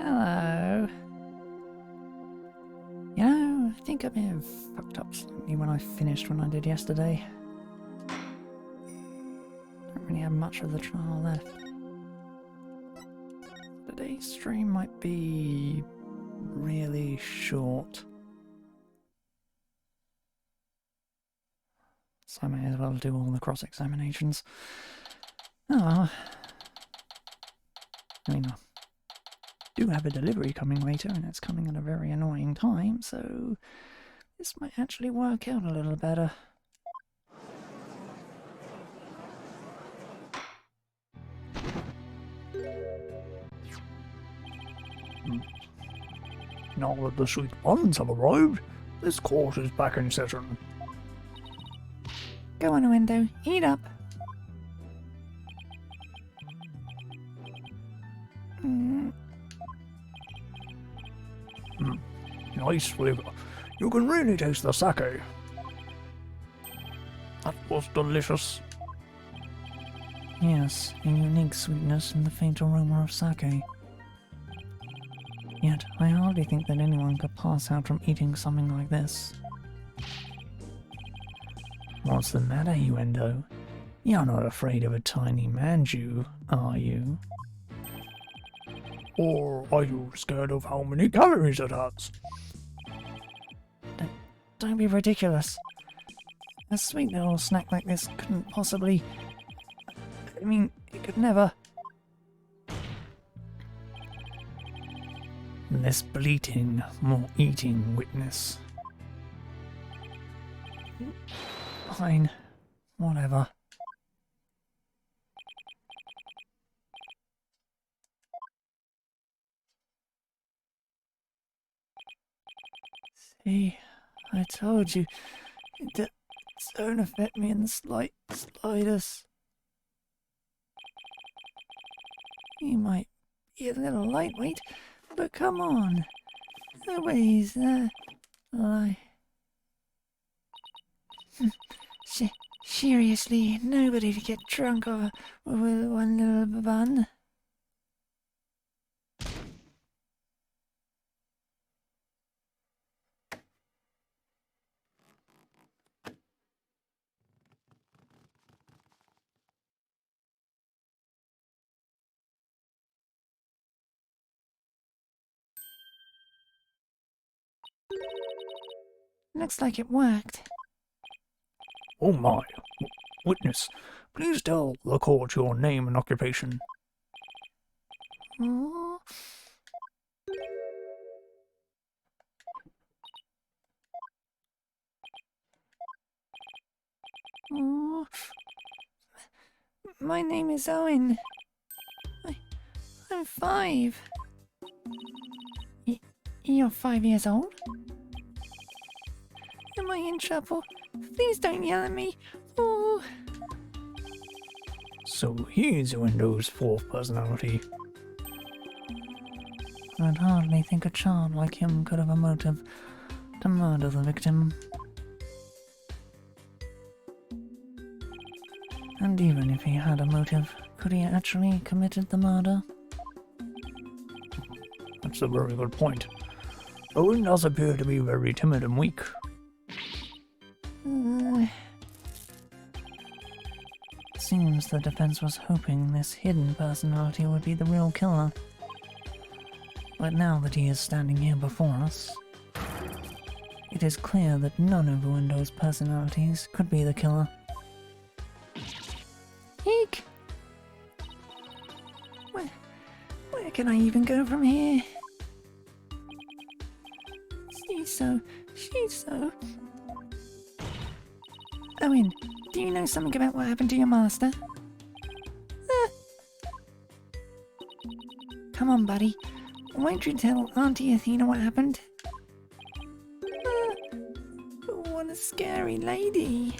Hello. You know, I think I may have fucked up slightly when I finished when I did yesterday. Don't really have much of the trial left. Today's stream might be really short. So I may as well do all the cross-examinations. Oh well. I mean, I do have a delivery coming later, and it's coming at a very annoying time, so this might actually work out a little better. Now that the sweet buns have arrived, this course is back in session. Go on, window, eat up. Nice flavour. You can really taste the sake. That was delicious. Yes, a unique sweetness and the faint aroma of sake. Yet, I hardly think that anyone could pass out from eating something like this. What's the matter, Uendo? You're not afraid of a tiny manju, are you? Or are you scared of how many calories it has? Don't be ridiculous. A sweet little snack like this couldn't possibly... I mean, it could never... Less bleating, more eating, witness. Fine. Whatever. See, I told you, it don't affect me in the slightest. You might be a little lightweight, but come on. Nobody's, seriously, nobody to get drunk over with one little bun. Looks like it worked. Oh my. Witness, please tell the court your name and occupation. Oh. Oh. My name is Owen. I'm 5. You're 5 years old? Am I in trouble? Please don't yell at me. Oh. So he's Windows' 4th personality. I'd hardly think a child like him could have a motive to murder the victim. And even if he had a motive, could he actually committed the murder? That's a very good point. Owen does appear to be very timid and weak. Seems the defense was hoping this hidden personality would be the real killer. But now that he is standing here before us, it is clear that none of Windows' personalities could be the killer. Eek! Where can I even go from here? She's so... Owen, do you know something about what happened to your master? Come on, buddy. Won't you tell Auntie Athena what happened? What a scary lady.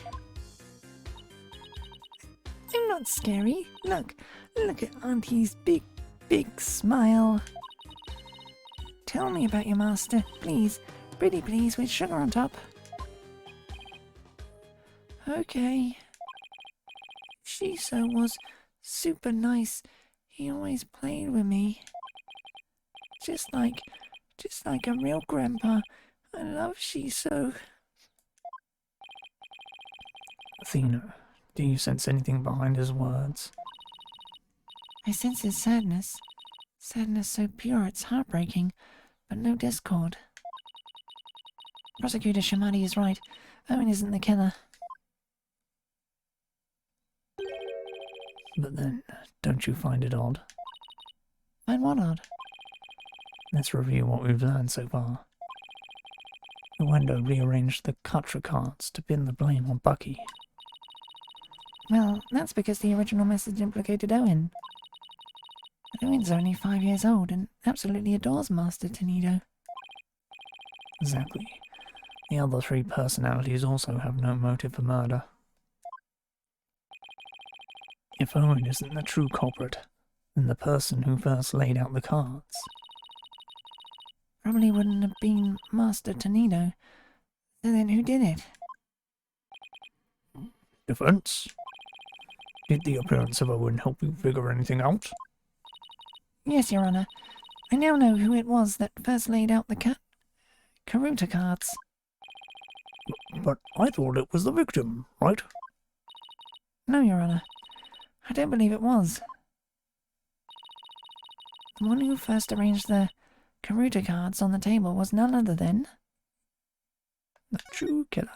I'm not scary. Look at Auntie's big smile. Tell me about your master, please. Pretty please, with sugar on top. Okay. Shiso was super nice. He always played with me. just like a real grandpa. I love she so. Athena, do you sense anything behind his words? I sense his sadness. Sadness so pure it's heartbreaking, but no discord. Prosecutor Shamadi is right. Owen isn't the killer. But then, don't you find it odd? Find what odd? Let's review what we've learned so far. Wendo rearranged the Katra cards to pin the blame on Bucky. Well, that's because the original message implicated Owen. Owen's only 5 years old and absolutely adores Master Tenedo. Exactly. The other 3 personalities also have no motive for murder. If Owen isn't the true culprit, then the person who first laid out the cards probably wouldn't have been Master Tenedo. So then who did it? Defense? Did the appearance of Owen help you figure anything out? Yes, Your Honor. I now know who it was that first laid out the Karuta cards. But I thought it was the victim, right? No, Your Honor. I don't believe it was. The one who first arranged the Karuta cards on the table was none other than the true killer.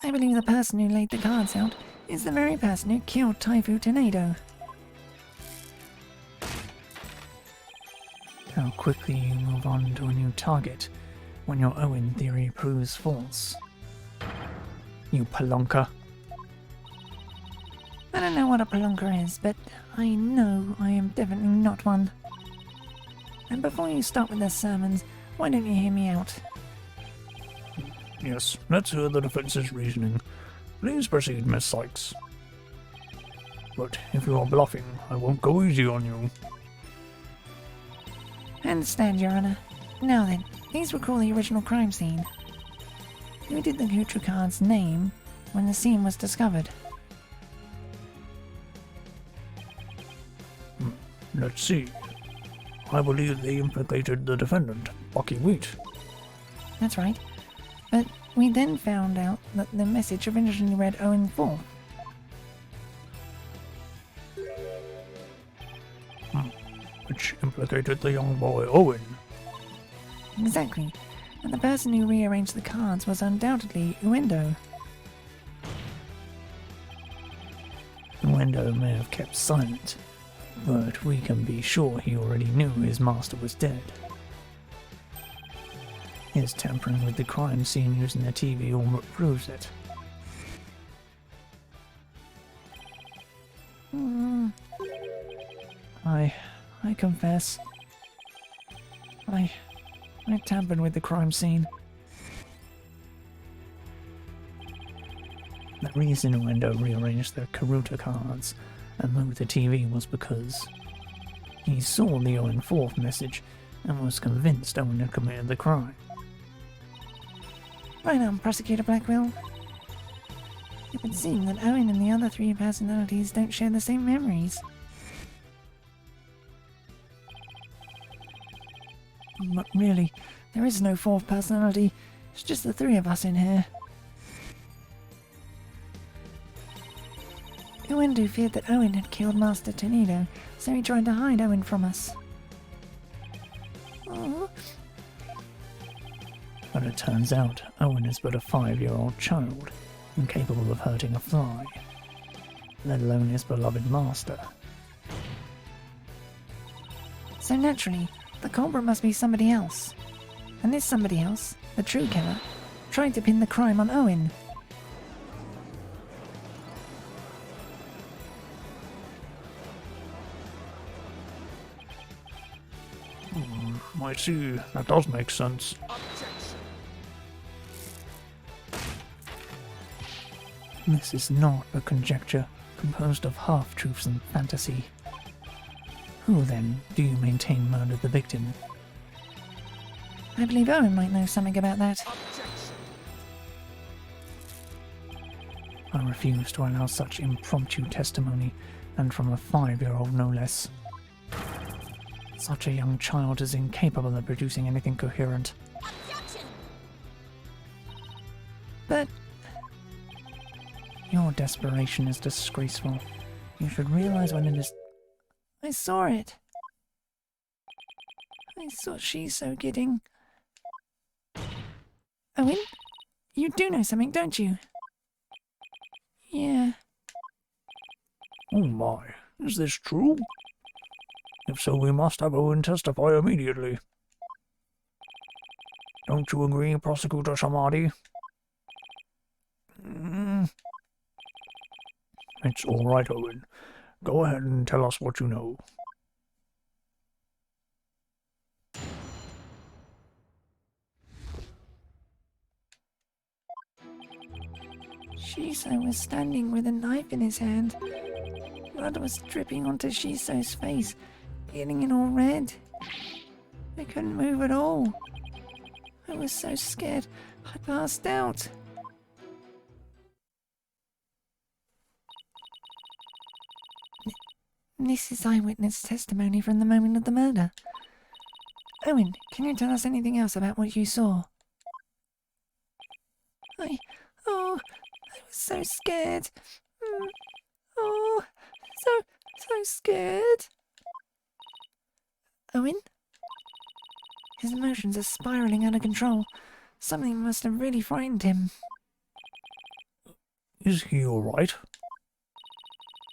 I believe the person who laid the cards out is the very person who killed Taifu Tenedo. How quickly you move on to a new target when your Owen theory proves false. You palunka. I don't know what a palunka is, but I know I am definitely not one. And before you start with the sermons, why don't you hear me out? Yes, let's hear the defense's reasoning. Please proceed, Miss Sykes. But if you are bluffing, I won't go easy on you. I understand, Your Honor. Now then, please recall the original crime scene. Who did the Kutra card's name when the scene was discovered? Let's see. I believe they implicated the defendant, Bucky Wheat. That's right. But we then found out that the message originally read Owen 4. Which implicated the young boy Owen. Exactly. And the person who rearranged the cards was undoubtedly Uendo. Uendo may have kept silent, but we can be sure he already knew his master was dead. His tampering with the crime scene using the TV all but proves it. I confess. I tampered with the crime scene. The reason Uendo rearranged the Karuta cards and moved the TV was because he saw the Owen 4th message and was convinced Owen had committed the crime. Right on, Prosecutor Blackwell. It would seem that Owen and the other 3 personalities don't share the same memories. But really, there is no 4th personality. It's just the 3 of us in here. Uendo feared that Owen had killed Master Tenedo, so he tried to hide Owen from us. Aww. But it turns out Owen is but a 5-year-old child, incapable of hurting a fly, let alone his beloved master. So naturally, the culprit must be somebody else. And this somebody else, the true killer, tried to pin the crime on Owen. I see. That does make sense. This is not a conjecture composed of half-truths and fantasy. Who, then, do you maintain murdered the victim? I believe Owen might know something about that. I refuse to allow such impromptu testimony And from a 5-year-old, no less. Such a young child is incapable of producing anything coherent. Objection! But your desperation is disgraceful. You should realize when it is... I saw it. I saw Shiso getting... Owen? You do know something, don't you? Yeah. Oh my, is this true? If so, we must have Owen testify immediately. Don't you agree, Prosecutor Samadi? It's all right, Owen. Go ahead and tell us what you know. Shiso was standing with a knife in his hand. Blood was dripping onto Shiso's face, getting it all red. I couldn't move at all. I was so scared, I passed out. This is eyewitness testimony from the moment of the murder. Owen, can you tell us anything else about what you saw? I was so scared. Oh, so scared. Owen? His emotions are spiraling out of control. Something must have really frightened him. Is he all right?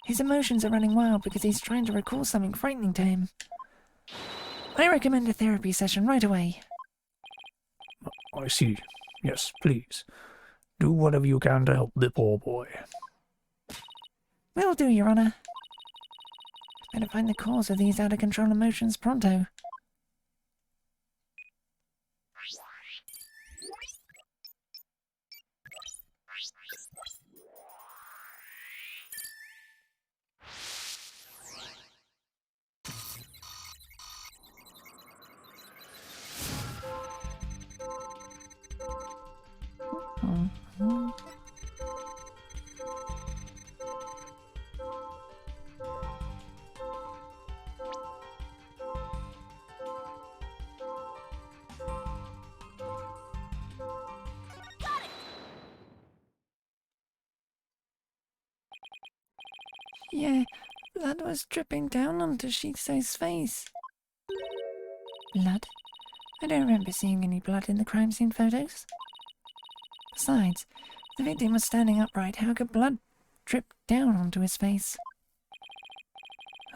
His emotions are running wild because he's trying to recall something frightening to him. I recommend a therapy session right away. I see. Yes, please. Do whatever you can to help the poor boy. Will do, Your Honor. Better find the cause of these out-of-control emotions pronto. Yeah, blood was dripping down onto Shiso's face. Blood? I don't remember seeing any blood in the crime scene photos. Besides, the victim was standing upright. How could blood drip down onto his face?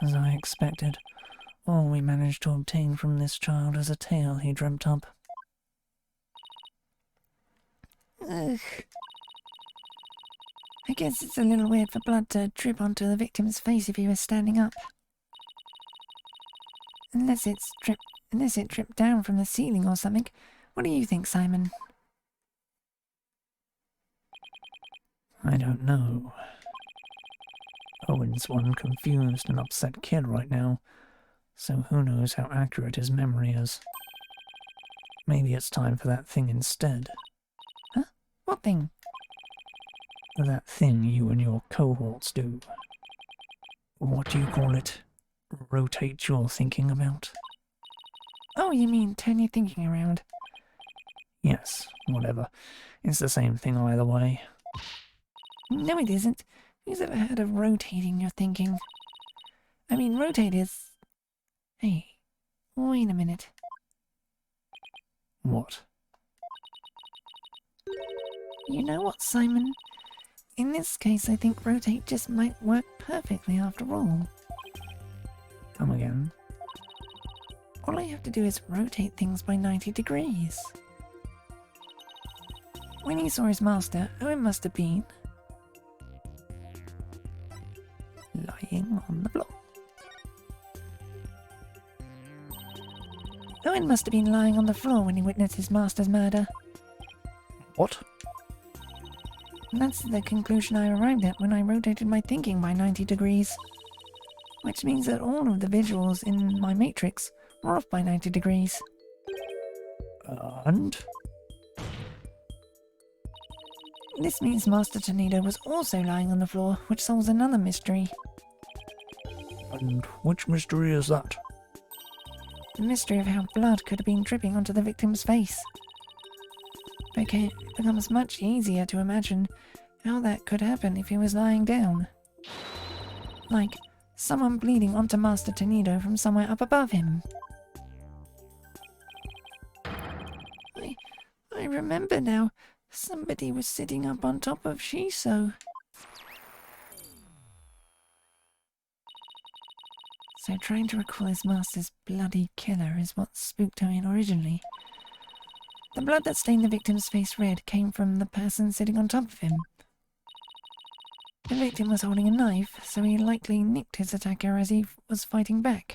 As I expected, all we managed to obtain from this child is a tale he dreamt up. Ugh. I guess it's a little weird for blood to drip onto the victim's face if he was standing up. Unless it dripped down from the ceiling or something. What do you think, Simon? I don't know. Owen's one confused and upset kid right now, so who knows how accurate his memory is. Maybe it's time for that thing instead. Huh? What thing? That thing you and your cohorts do. What do you call it? Rotate your thinking about? Oh, you mean turn your thinking around? Yes, whatever. It's the same thing either way. No, it isn't. Who's ever heard of rotating your thinking? I mean, rotate is... Hey, wait a minute. What? You know what, Simon? In this case, I think rotate just might work perfectly after all. Come again? All I have to do is rotate things by 90 degrees. When he saw his master, Owen must have been... lying on the floor. Owen must have been lying on the floor when he witnessed his master's murder. What? And that's the conclusion I arrived at when I rotated my thinking by 90 degrees. Which means that all of the visuals in my matrix are off by 90 degrees. And? This means Master Tornado was also lying on the floor, which solves another mystery. And which mystery is that? The mystery of how blood could have been dripping onto the victim's face. Okay, it becomes much easier to imagine how that could happen if he was lying down. Like, someone bleeding onto Master Tornado from somewhere up above him. I remember now. Somebody was sitting up on top of Shiso. So trying to recall his master's bloody killer is what spooked her in originally. The blood that stained the victim's face red came from the person sitting on top of him. The victim was holding a knife, so he likely nicked his attacker as he was fighting back.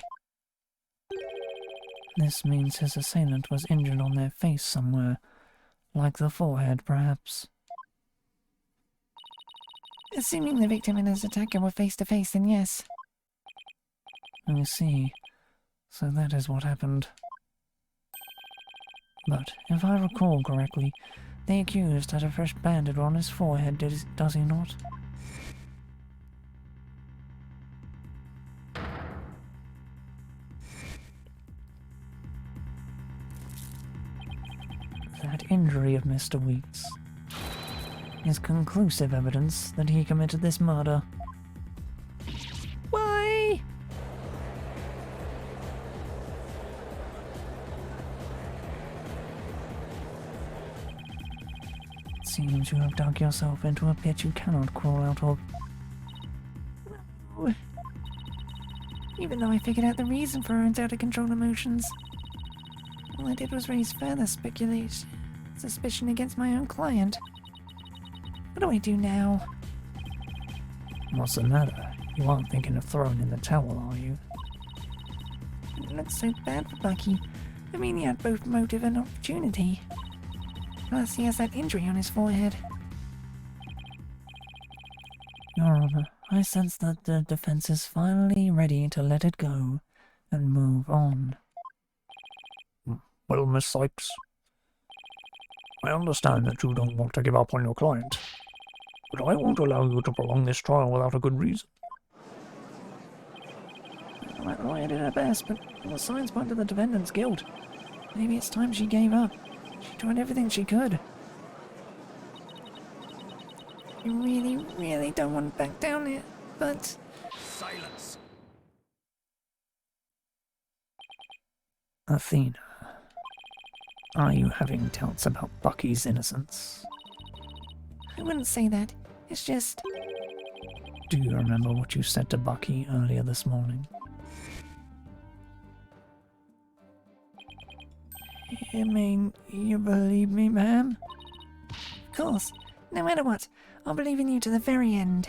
This means his assailant was injured on their face somewhere, like the forehead, perhaps. Assuming the victim and his attacker were face to face, then yes. I see. So that is what happened. But, if I recall correctly, the accused had a fresh bandage on his forehead, does he not? That injury of Mr. Wheat's is conclusive evidence that he committed this murder. Why? It seems you have dug yourself into a pit you cannot crawl out of. No. Even though I figured out the reason for her out-of-control emotions, all I did was raise further suspicion against my own client. What do I do now? What's the matter? You aren't thinking of throwing in the towel, are you? It looks so bad for Bucky. I mean, he had both motive and opportunity. Plus, he has that injury on his forehead. Your Honor, I sense that the defense is finally ready to let it go and move on. Well, Miss Sykes, I understand that you don't want to give up on your client, but I won't allow you to prolong this trial without a good reason. That lawyer did her best, but all the signs point to the defendant's guilt. Maybe it's time she gave up. She tried everything she could. I really don't want to back down here, but... Silence! Athena, are you having doubts about Bucky's innocence? I wouldn't say that. It's just... Do you remember what you said to Bucky earlier this morning? You mean you believe me, ma'am? Of course. No matter what, I'll believe in you to the very end.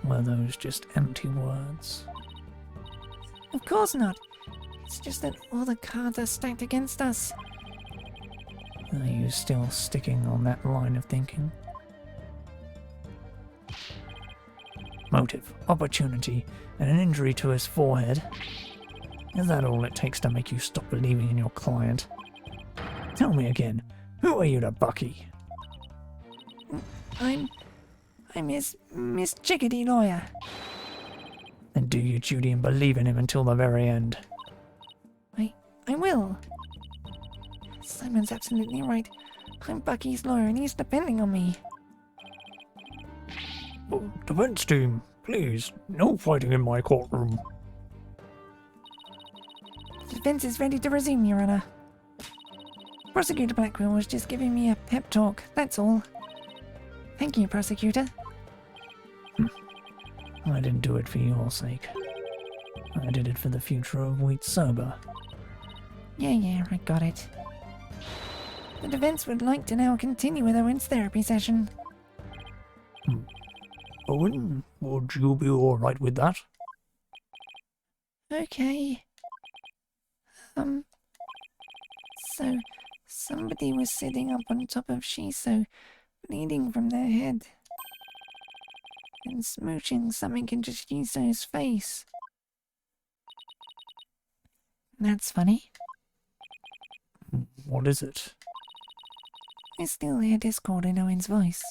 Were those just empty words? Of course not. It's just that all the cards are stacked against us. Are you still sticking on that line of thinking? Motive, opportunity, and an injury to his forehead. Is that all it takes to make you stop believing in your client? Tell me again, who are you to Bucky? I'm Miss Chickadee Lawyer. Then do your duty and believe in him until the very end. I will. Simon's absolutely right. I'm Bucky's lawyer and he's depending on me. Oh, defense team, please, no fighting in my courtroom. Defense is ready to resume, Your Honor. Prosecutor Blackwell was just giving me a pep talk, that's all. Thank you, Prosecutor. I didn't do it for your sake. I did it for the future of Wheat Sober. Yeah, I got it. The defense would like to now continue with Owen's therapy session. Owen, would you be alright with that? Okay. So, somebody was sitting up on top of Shiso, bleeding from their head, and smooching something into Shiso's face. That's funny. What is it? I still hear discord in Owen's voice.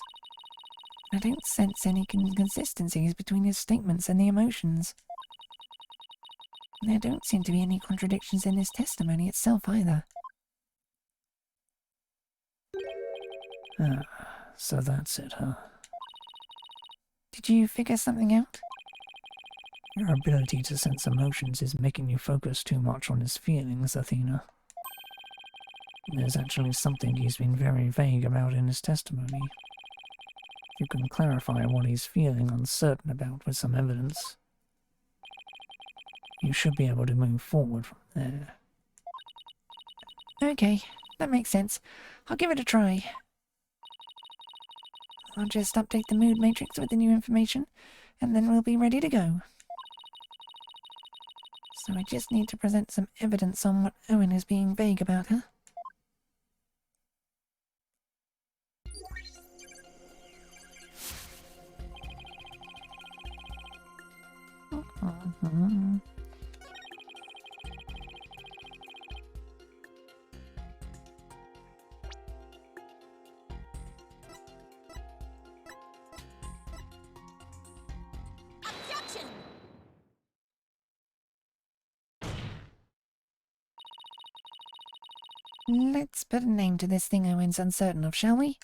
I don't sense any inconsistencies between his statements and the emotions. There don't seem to be any contradictions in his testimony itself either. Ah, so that's it, huh? Did you figure something out? Your ability to sense emotions is making you focus too much on his feelings, Athena. There's actually something he's been very vague about in his testimony. You can clarify what he's feeling uncertain about with some evidence. You should be able to move forward from there. Okay, that makes sense. I'll give it a try. I'll just update the mood matrix with the new information, and then we'll be ready to go. So I just need to present some evidence on what Owen is being vague about, huh? Let's put a name to this thing Owen's uncertain of, shall we?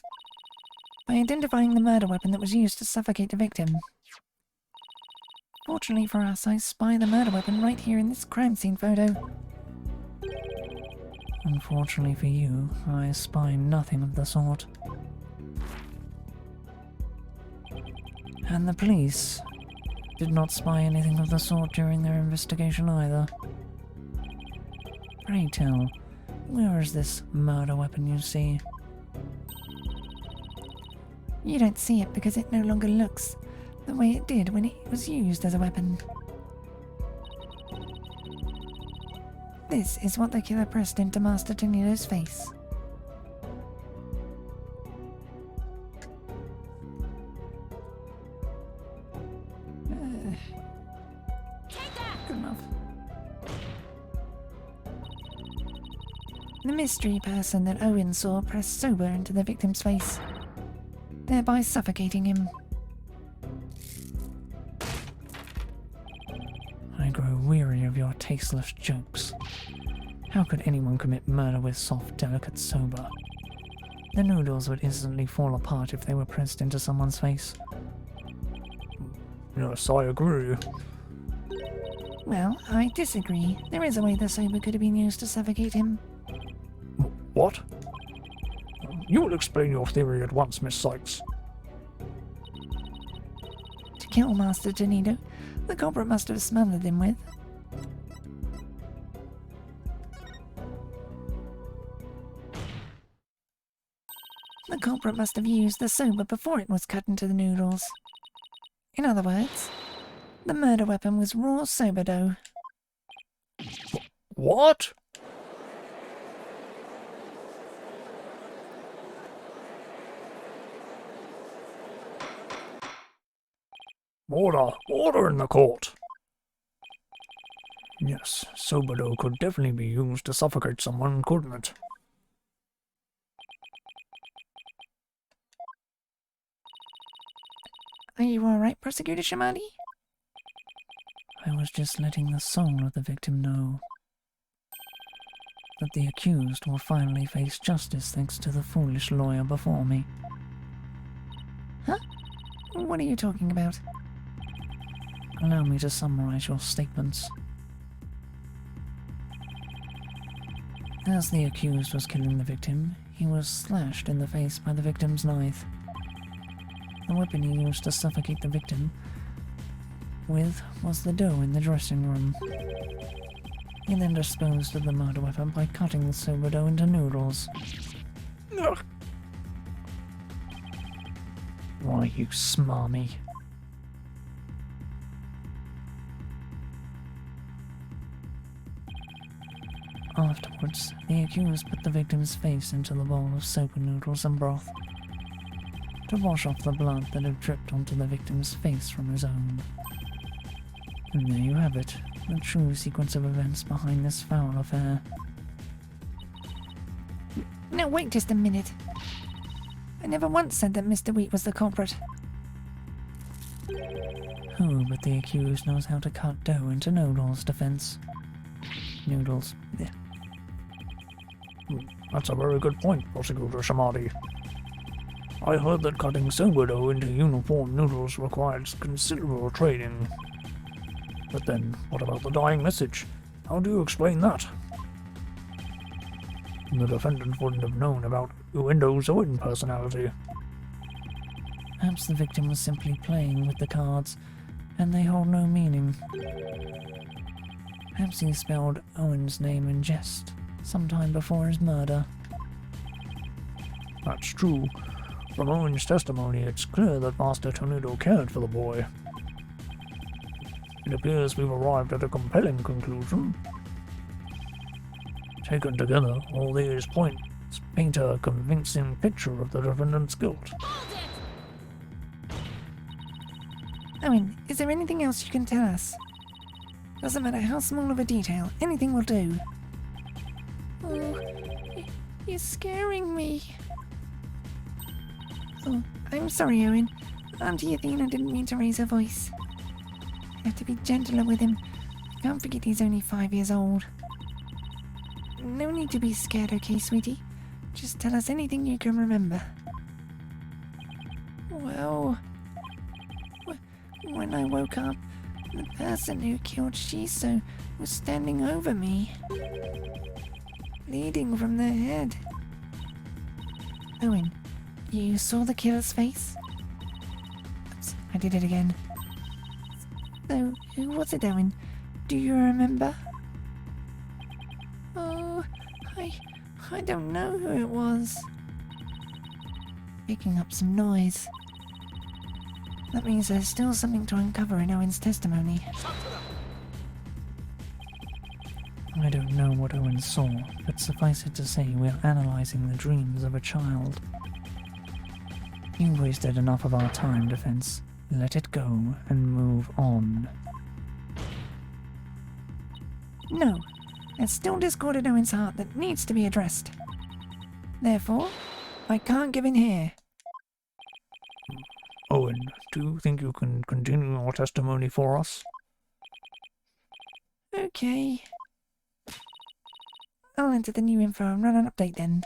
By identifying the murder weapon that was used to suffocate the victim. Fortunately for us, I spy the murder weapon right here in this crime scene photo. Unfortunately for you, I spy nothing of the sort. And the police did not spy anything of the sort during their investigation either. Pray tell, where is this murder weapon you see? You don't see it because it no longer looks the way it did when it was used as a weapon. This is what the killer pressed into Master Tonido's face. Good enough. The mystery person that Owen saw pressed sober into the victim's face, thereby suffocating him. I grow weary of your tasteless jokes. How could anyone commit murder with soft, delicate sober? The noodles would instantly fall apart if they were pressed into someone's face. Yes, I agree. Well, I disagree. There is a way the sober could have been used to suffocate him. What? You will explain your theory at once, Miss Sykes. To kill Master Tonido, the culprit must have smothered him with. The culprit must have used the soba before it was cut into the noodles. In other words, the murder weapon was raw soba dough. What? Order in the court. Yes, soba dough could definitely be used to suffocate someone, couldn't it? Are you alright, Prosecutor Shamadi? I was just letting the soul of the victim know that the accused will finally face justice thanks to the foolish lawyer before me. Huh? What are you talking about? Allow me to summarize your statements. As the accused was killing the victim, he was slashed in the face by the victim's knife. The weapon he used to suffocate the victim with was the dough in the dressing room. He then disposed of the murder weapon by cutting the soba dough into noodles. Ugh. Why, you smarmy. Afterwards, the accused put the victim's face into the bowl of soba noodles and broth to wash off the blood that had dripped onto the victim's face from his own. And there you have it, the true sequence of events behind this foul affair. Now wait just a minute. I never once said that Mr. Wheat was the culprit. Who but the accused knows how to cut dough into noodles, Defense? Noodles. Yeah. That's a very good point, Prosecutor Shamadi. I heard that cutting sourdough into uniform noodles requires considerable training. But then, what about the dying message? How do you explain that? The defendant wouldn't have known about Uendo's own personality. Perhaps the victim was simply playing with the cards, and they hold no meaning. Perhaps he spelled Owen's name in jest, sometime before his murder. That's true. From Owen's testimony, it's clear that Master Tornado cared for the boy. It appears we've arrived at a compelling conclusion. Taken together, all these points paint a convincing picture of the defendant's guilt. Owen, is there anything else you can tell us? Doesn't matter how small of a detail, anything will do. Oh, you're scaring me. Oh, I'm sorry, Owen. Auntie Athena didn't mean to raise her voice. I have to be gentler with him. Can't forget he's only 5 years old. No need to be scared, okay, sweetie? Just tell us anything you can remember. Well, when I woke up, the person who killed Shiso was standing over me, bleeding from the head. Owen, you saw the killer's face? Oops, I did it again. So, who was it, Owen? Do you remember? Oh, I don't know who it was. Picking up some noise. That means there's still something to uncover in Owen's testimony. I don't know what Owen saw, but suffice it to say we're analysing the dreams of a child. You wasted enough of our time, Defense. Let it go and move on. No, there's still discord in Owen's heart that needs to be addressed. Therefore, I can't give in here. Owen, do you think you can continue your testimony for us? Okay. I'll enter the new info and run an update then.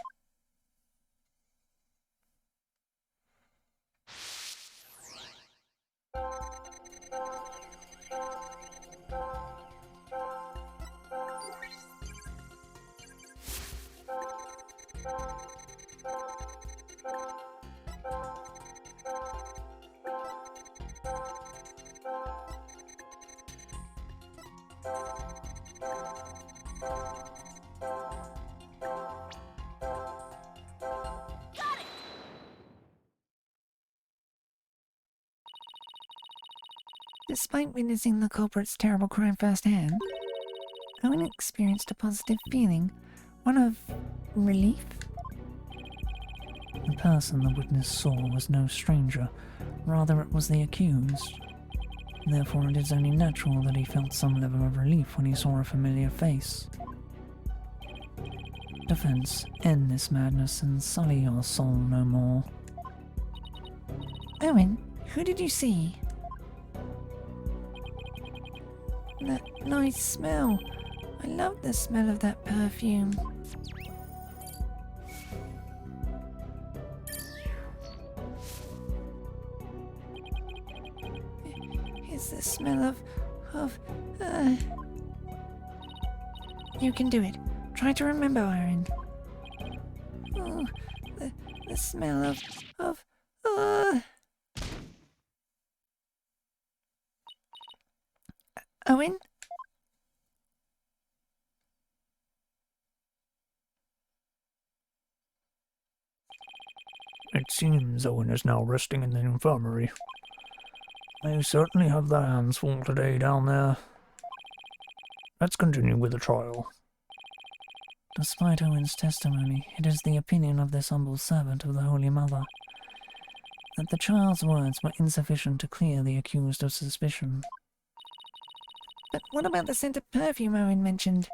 Despite witnessing the culprit's terrible crime firsthand, Owen experienced a positive feeling, one of relief. The person the witness saw was no stranger, rather it was the accused. Therefore it is only natural that he felt some level of relief when he saw a familiar face. Defense, end this madness and sully your soul no more. Owen, who did you see? That nice smell. I love the smell of that perfume. It's the smell of You can do it. Try to remember, Aaron. Oh, the smell of Owen? It seems Owen is now resting in the infirmary. They certainly have their hands full today down there. Let's continue with the trial. Despite Owen's testimony, it is the opinion of this humble servant of the Holy Mother that the child's words were insufficient to clear the accused of suspicion. But what about the scent of perfume Owen mentioned?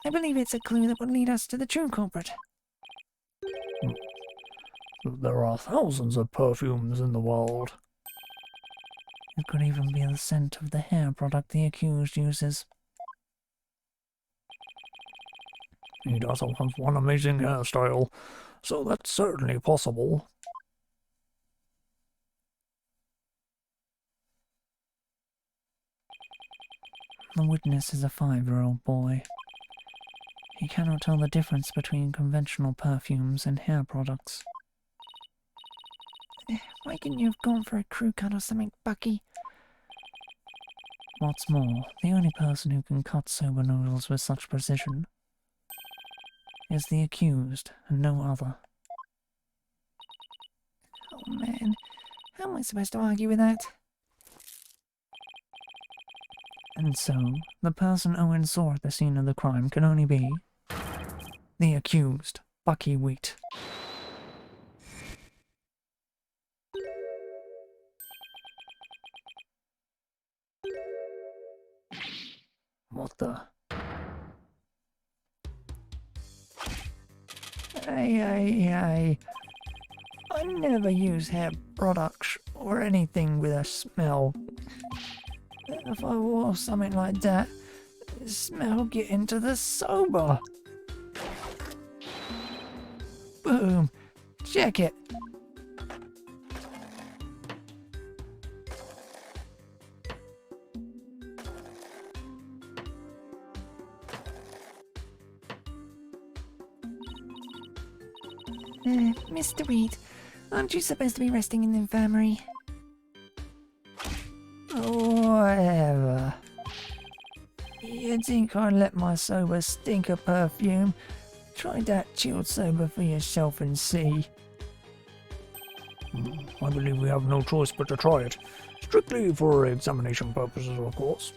I believe it's a clue that would lead us to the true culprit. There are thousands of perfumes in the world. It could even be the scent of the hair product the accused uses. He does have one amazing hairstyle, so that's certainly possible. The witness is a 5-year-old boy. He cannot tell the difference between conventional perfumes and hair products. Why couldn't you have gone for a crew cut or something, Bucky? What's more, the only person who can cut soba noodles with such precision is the accused, and no other. Oh man, how am I supposed to argue with that? And so, the person Owen saw at the scene of the crime can only be the accused, Bucky Wheat. What the? I never use hair products or anything with a smell. If I wore something like that, the smell get into the soba. Boom. Check it. Mr. Wheat, aren't you supposed to be resting in the infirmary? Whatever. You think I'd let my soba stink of perfume? Try that chilled soba for yourself and see. I believe we have no choice but to try it. Strictly for examination purposes, of course.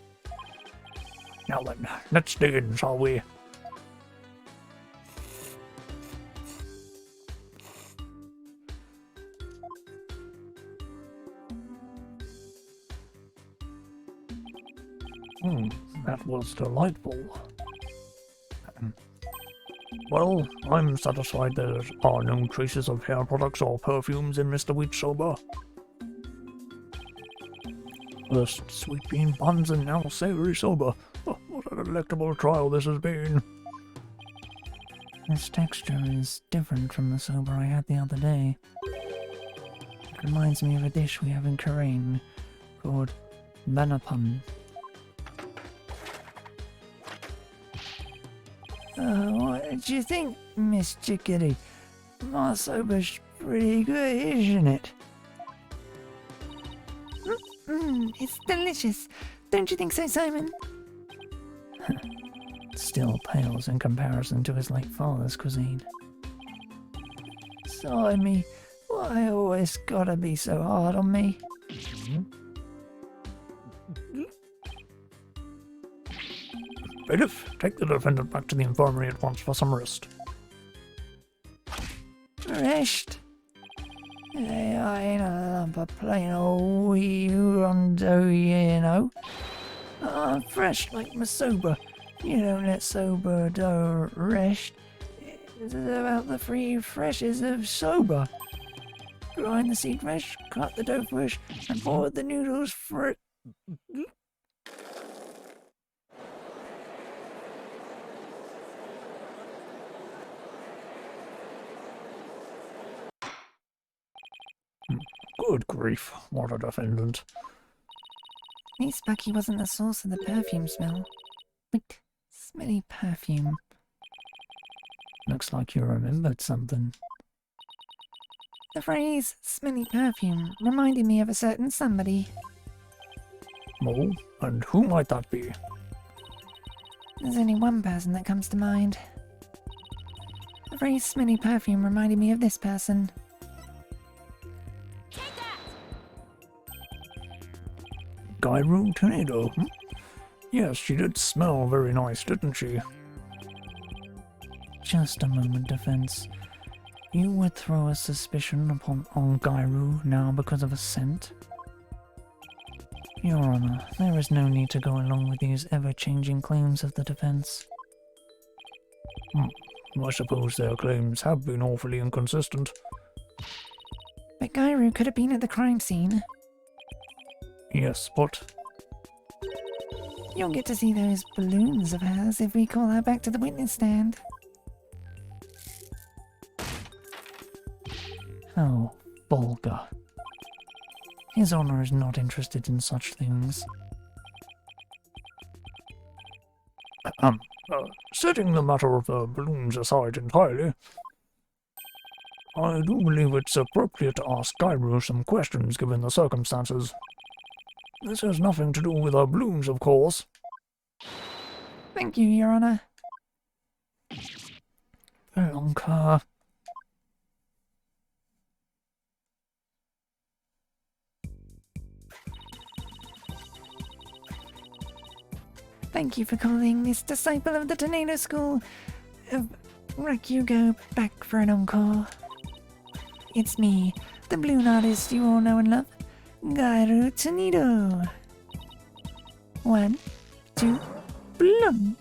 Now then, let's dig in, shall we? That was delightful. Well, I'm satisfied there are no traces of hair products or perfumes in Mr. Wheat's soba. First sweet bean buns and now savory soba. Oh, what a delectable trial this has been. This texture is different from the soba I had the other day. It reminds me of a dish we have in Korean called banapun. What did you think, Miss Chickadee? My soba's pretty good, isn't it? It's delicious. Don't you think so, Simon? Still pales in comparison to his late father's cuisine. Simon, why always gotta be so hard on me? Bailiff, take the defendant back to the infirmary at once for some rest. Rest? I ain't a lump of plain old wee rondo, you know. I'm fresh like my soba. You don't let soba dough rest. It's about the 3 freshes of soba. Grind the seed fresh, cut the dough fresh, and pour the noodles for it. Good grief, what a defendant. At least Bucky wasn't the source of the perfume smell. Wait, smelly perfume. Looks like you remembered something. The phrase smelly perfume reminded me of a certain somebody. Oh, and who might that be? There's only one person that comes to mind. The phrase smelly perfume reminded me of this person. Gyru Tornado, Yes, she did smell very nice, didn't she? Just a moment, Defense. You would throw a suspicion on Gyru now because of a scent? Your Honor, there is no need to go along with these ever-changing claims of the defense. I suppose their claims have been awfully inconsistent. But Gyru could have been at the crime scene. Yes, but... You'll get to see those balloons of hers if we call her back to the witness stand. How vulgar. His Honor is not interested in such things. Setting the matter of the balloons aside entirely, I do believe it's appropriate to ask Gairu some questions given the circumstances. This has nothing to do with the balloons, of course. Thank you, Your Honor. Elonka. Thank you for calling this disciple of the Tornado School of Rakugo back for an encore. It's me, the balloon artist you all know and love, Gairu Tornado. 1, 2, balloon.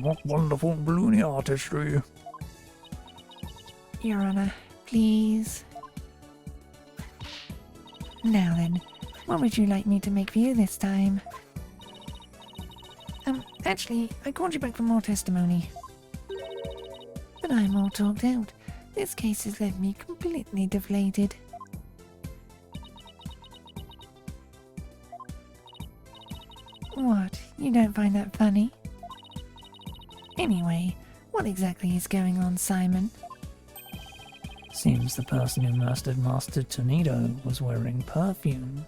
What wonderful balloony artistry. Your Honor, please. Now then, what would you like me to make for you this time? Actually, I called you back for more testimony. But I'm all talked out. This case has left me completely deflated. What? You don't find that funny? Anyway, what exactly is going on, Simon? Seems the person who mastered Master Tornado was wearing perfume.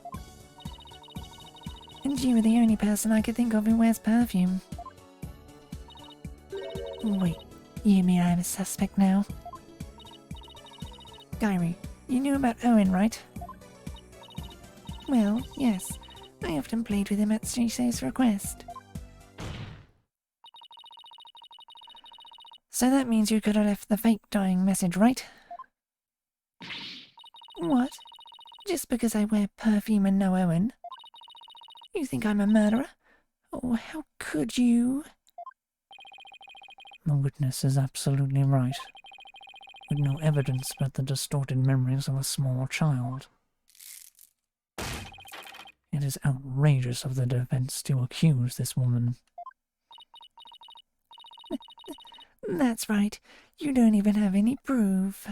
And you were the only person I could think of who wears perfume. Wait, you mean I'm a suspect now? Gairu, you knew about Owen, right? Well, yes. I often played with him at Shise's request. So that means you could have left the fake dying message, right? What? Just because I wear perfume and know Owen? You think I'm a murderer? Oh, how could you? The witness is absolutely right. With no evidence but the distorted memories of a small child. It is outrageous of the defense to accuse this woman. That's right. You don't even have any proof.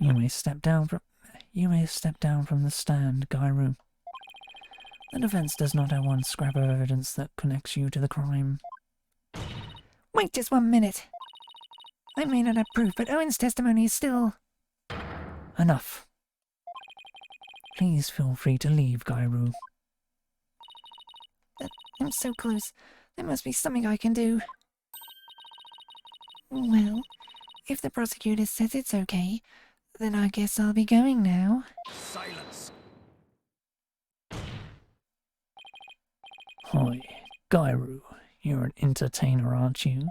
You may step down from the stand, Gairu. The defense does not have one scrap of evidence that connects you to the crime. Wait just 1 minute. I may not have proof, but Owen's testimony is still... Enough. Please feel free to leave, Gairu. I'm so close. There must be something I can do. Well, if the prosecutor says it's okay, then I guess I'll be going now. Silence! Hi, Gairu. You're an entertainer, aren't you?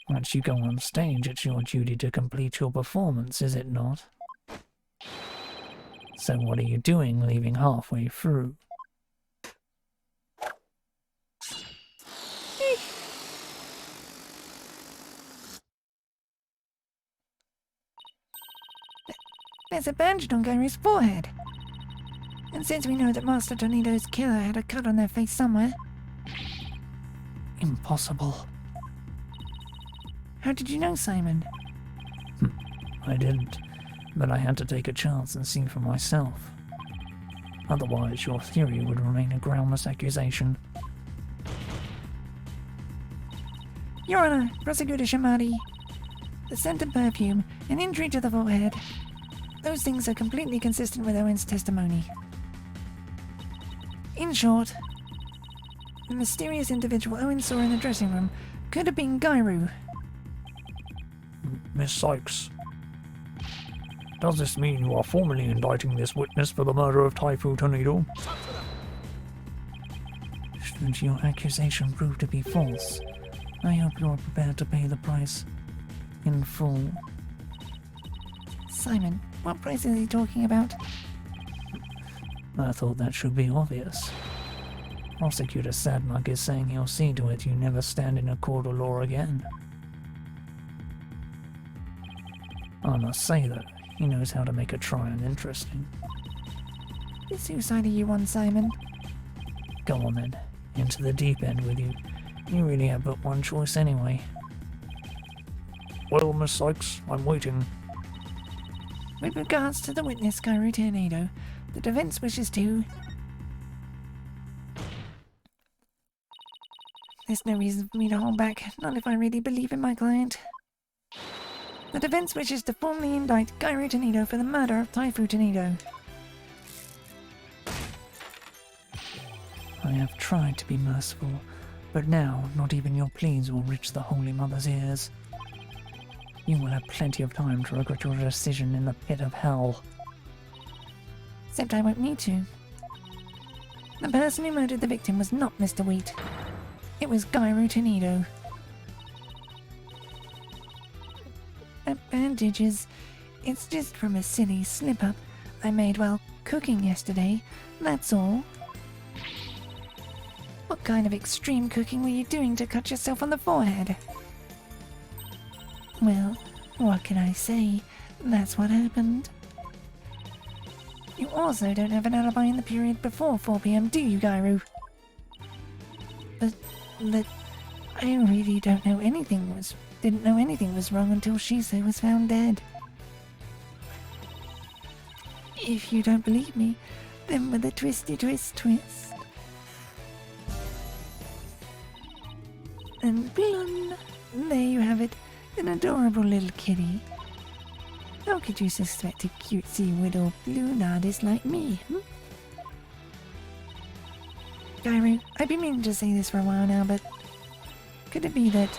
Once you go on stage, it's your duty to complete your performance, is it not? So what are you doing leaving halfway through? There's a bandage on Gary's forehead. And since we know that Master Tornado's killer had a cut on their face somewhere... Impossible. How did you know, Simon? I didn't, but I had to take a chance and see for myself. Otherwise, your theory would remain a groundless accusation. Your Honor, Prosecutor Shamadi. The scent of perfume, an injury to the forehead. Those things are completely consistent with Owen's testimony. In short, the mysterious individual Owen saw in the dressing room could have been Gairu. Miss Sykes, does this mean you are formally indicting this witness for the murder of Taifu Tornado? Should your accusation prove to be false, I hope you are prepared to pay the price in full. Simon, what price is he talking about? I thought that should be obvious. Prosecutor Sadmug is saying he'll see to it you never stand in a court of law again. I must say that he knows how to make a trial interesting. Which side are you on, Simon? Go on then, into the deep end with you. You really have but one choice anyway. Well, Miss Sykes, I'm waiting. With regards to the witness, Gyro Tornado, the defense wishes to... There's no reason for me to hold back, not if I really believe in my client. The defense wishes to formally indict Gyro Tornado for the murder of Typhoon Tornado. I have tried to be merciful, but now not even your pleas will reach the Holy Mother's ears. You will have plenty of time to regret your decision in the pit of hell. Except I won't need to. The person who murdered the victim was not Mr. Wheat. It was Gyro Tornado. Bandages. It's just from a silly slip-up I made while cooking yesterday, that's all. What kind of extreme cooking were you doing to cut yourself on the forehead? Well, what can I say? That's what happened. You also don't have an alibi in the period before 4 PM, do you, Gyro? But I really didn't know anything was wrong until Shiso was found dead. If you don't believe me, then with a twisty twist. And blun, there you have it, an adorable little kitty. How could you suspect a cutesy little balloon artist like me, Gyro, I've been meaning to say this for a while now, but could it be that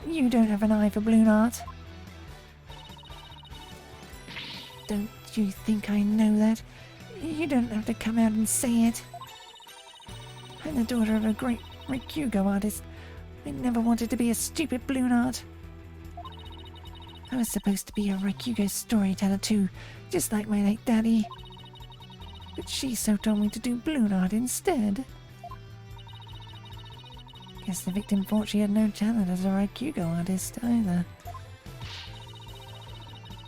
you don't have an eye for balloon art? Don't you think I know that? You don't have to come out and say it. I'm the daughter of a great Rikugo artist. I never wanted to be a stupid balloon art. I was supposed to be a Rikugo storyteller too, just like my late daddy. But Shiso told me to do balloon art instead. Guess the victim thought she had no talent as a Rikugo artist either.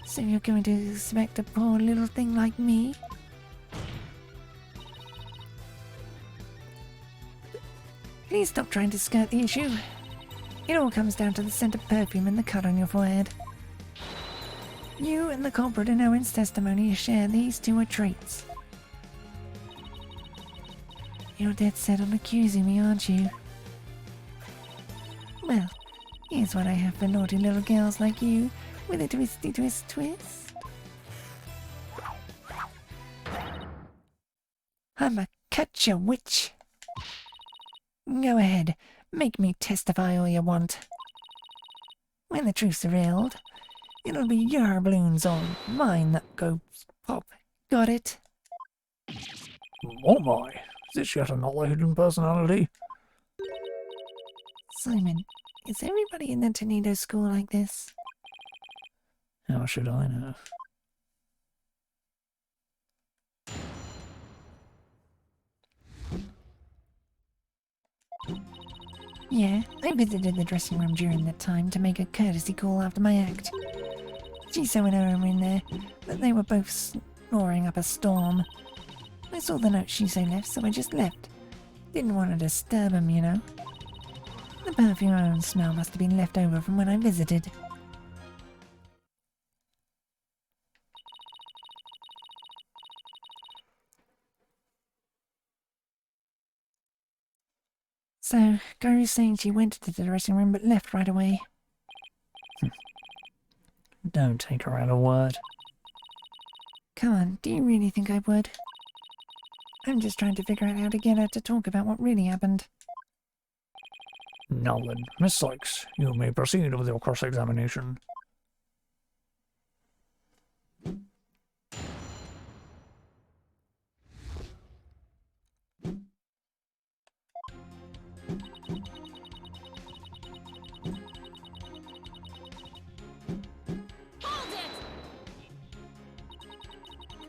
So you're going to suspect a poor little thing like me? Please stop trying to skirt the issue. It all comes down to the scent of perfume and the cut on your forehead. You and the culprit in Owen's testimony share these two traits. You're dead set on accusing me, aren't you? Well, here's what I have for naughty little girls like you, with a twisty twist. I'm a cut your witch. Go ahead, make me testify all you want. When the truth's revealed, it'll be your balloons or mine that go pop. Got it? Oh my, is this yet another hidden personality? Simon, is everybody in the Tornado school like this? How should I know? Yeah, I visited the dressing room during that time to make a courtesy call after my act. Shiso and Owen were in there, but they were both snoring up a storm. I saw the note Shiso left, so I just left. Didn't want to disturb him, you know. The perfume Owen smell must have been left over from when I visited. So, Gyro's saying she went to the dressing room but left right away. Don't take her at her word. Come on, do you really think I would? I'm just trying to figure out how to get her to talk about what really happened. Now then, Miss Sykes, you may proceed with your cross-examination.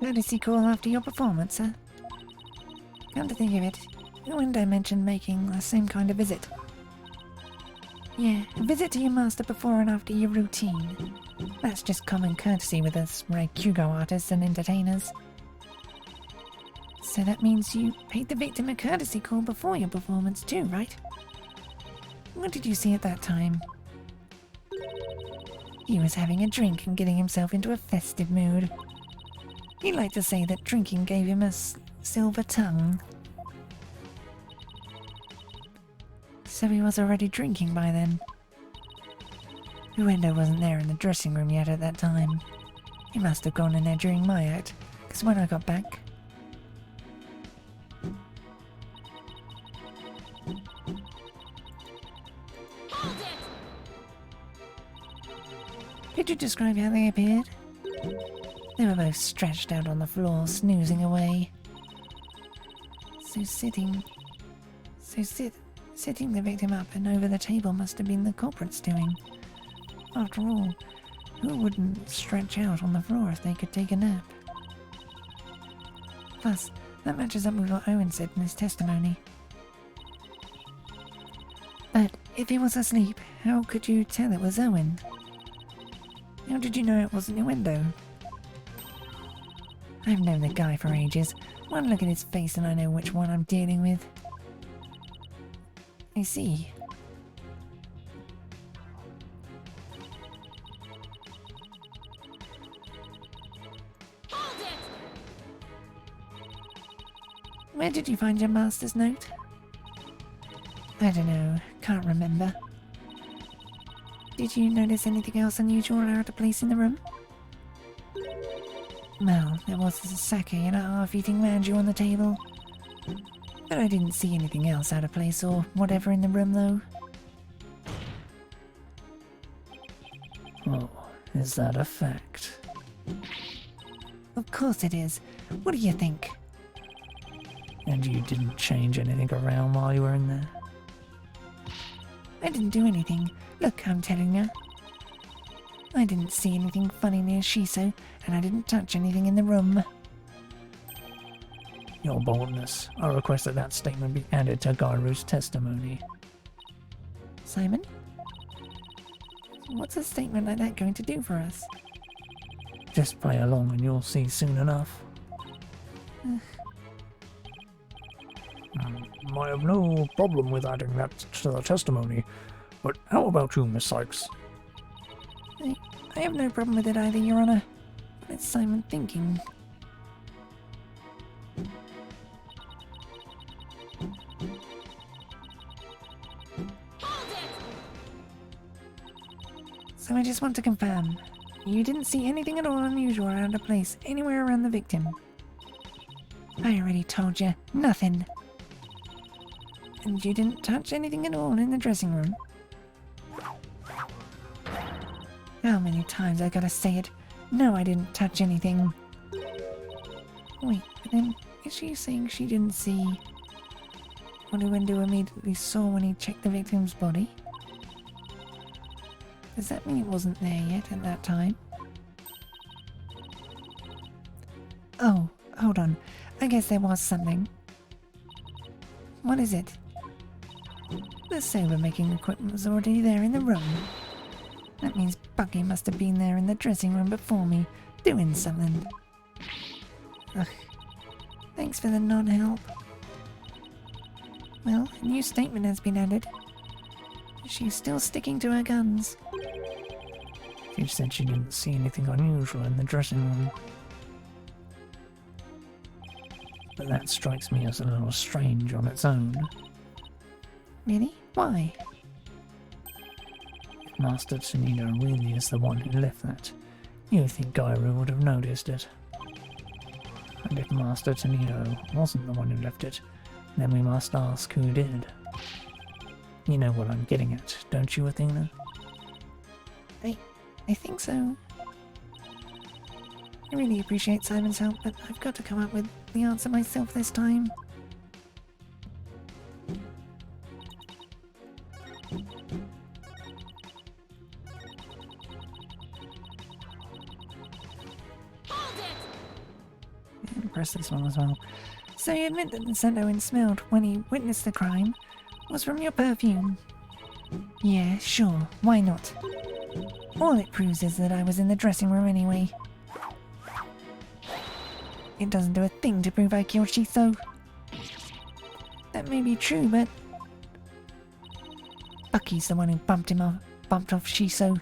Courtesy call after your performance, huh? Come to think of it, you and I mentioned making the same kind of visit. Yeah, a visit to your master before and after your routine. That's just common courtesy with us Raikugo artists and entertainers. So that means you paid the victim a courtesy call before your performance too, right? What did you see at that time? He was having a drink and getting himself into a festive mood. He'd like to say that drinking gave him a silver tongue. So he was already drinking by then. Uendo wasn't there in the dressing room yet at that time. He must have gone in there during my act, because when I got back... Could you describe how they appeared? They were both stretched out on the floor, snoozing away. Sitting the victim up and over the table must have been the culprit's doing. After all, who wouldn't stretch out on the floor if they could take a nap? Plus, that matches up with what Owen said in his testimony. But if he was asleep, how could you tell it was Owen? How did you know it wasn't Uendo? I've known the guy for ages. One look at his face and I know which one I'm dealing with. I see. Where did you find your master's note? I don't know, can't remember. Did you notice anything else unusual or out of place in the room? Well, there was a sake and a half-eating manju on the table. But I didn't see anything else out of place or whatever in the room, though. Oh, is that a fact? Of course it is. What do you think? And you didn't change anything around while you were in there? I didn't do anything. Look, I'm telling you. I didn't see anything funny near Shiso, and I didn't touch anything in the room. Your boldness. I request that that statement be added to Gairu's testimony. Simon? What's a statement like that going to do for us? Just play along and you'll see soon enough. I have no problem with adding that to the testimony, but how about you, Miss Sykes? I have no problem with it either, Your Honor. What's Simon thinking? So I just want to confirm, you didn't see anything at all unusual or out of place anywhere around the victim? I already told you, nothing. And you didn't touch anything at all in the dressing room? How many times I gotta say it? No, I didn't touch anything. Wait, but then is she saying she didn't see what Uendo immediately saw when he checked the victim's body? Does that mean it wasn't there yet at that time? Oh, hold on. I guess there was something. What is it? The sober-making equipment was already there in the room. That means Bucky must have been there in the dressing room before me, doing something. Ugh. Thanks for the non-help. Well, a new statement has been added. She's still sticking to her guns. She said she didn't see anything unusual in the dressing room. But that strikes me as a little strange on its own. Really? Why? If Master Tsunino really is the one who left that, you think Gairu would have noticed it. And if Master Tsunino wasn't the one who left it, then we must ask who did. You know what I'm getting at, don't you, Athena? I think so. I really appreciate Simon's help, but I've got to come up with the answer myself this time. Press this one as well. So you admit that the scent Owen smelled when he witnessed the crime was from your perfume? Yeah, sure, why not? All it proves is that I was in the dressing room anyway. It doesn't do a thing to prove I killed Shiso. That may be true, but Bucky's the one who bumped off Shiso.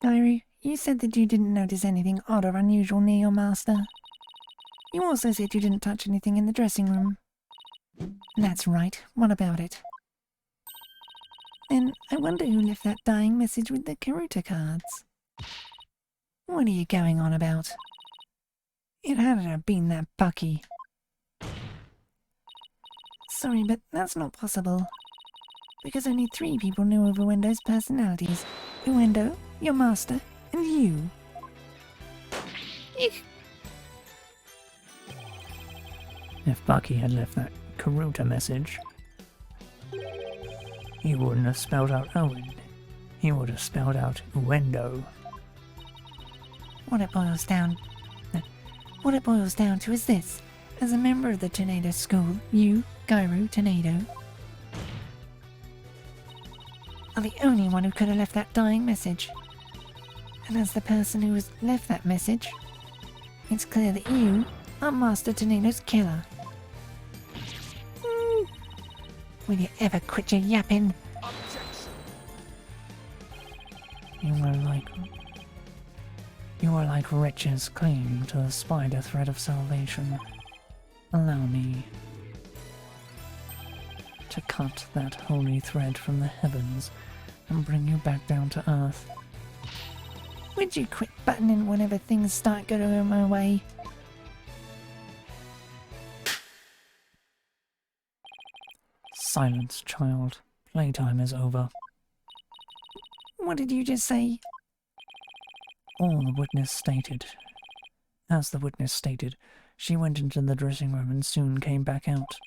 Diary, you said that you didn't notice anything odd or unusual near your master. You also said you didn't touch anything in the dressing room. That's right. What about it? And I wonder who left that dying message with the Karuta cards. What are you going on about? It had to have been that Bucky. Sorry, but that's not possible. Because only 3 people knew of Uendo's personalities. Uendo, your master, and you. Eek. If Bucky had left that Karuta message, he wouldn't have spelled out Owen. He would have spelled out Uendo. What it boils down to is this. As a member of the Tornado School, you, Gairu Tornado, are the only one who could have left that dying message. And as the person who has left that message, it's clear that you are Master Tornado's killer. Will you ever quit your yapping? You are like wretches clinging to the spider thread of salvation. Allow me to cut that holy thread from the heavens and bring you back down to earth. Would you quit buttoning whenever things start going my way? Silence, child. Playtime is over. What did you just say? As the witness stated, she went into the dressing room and soon came back out.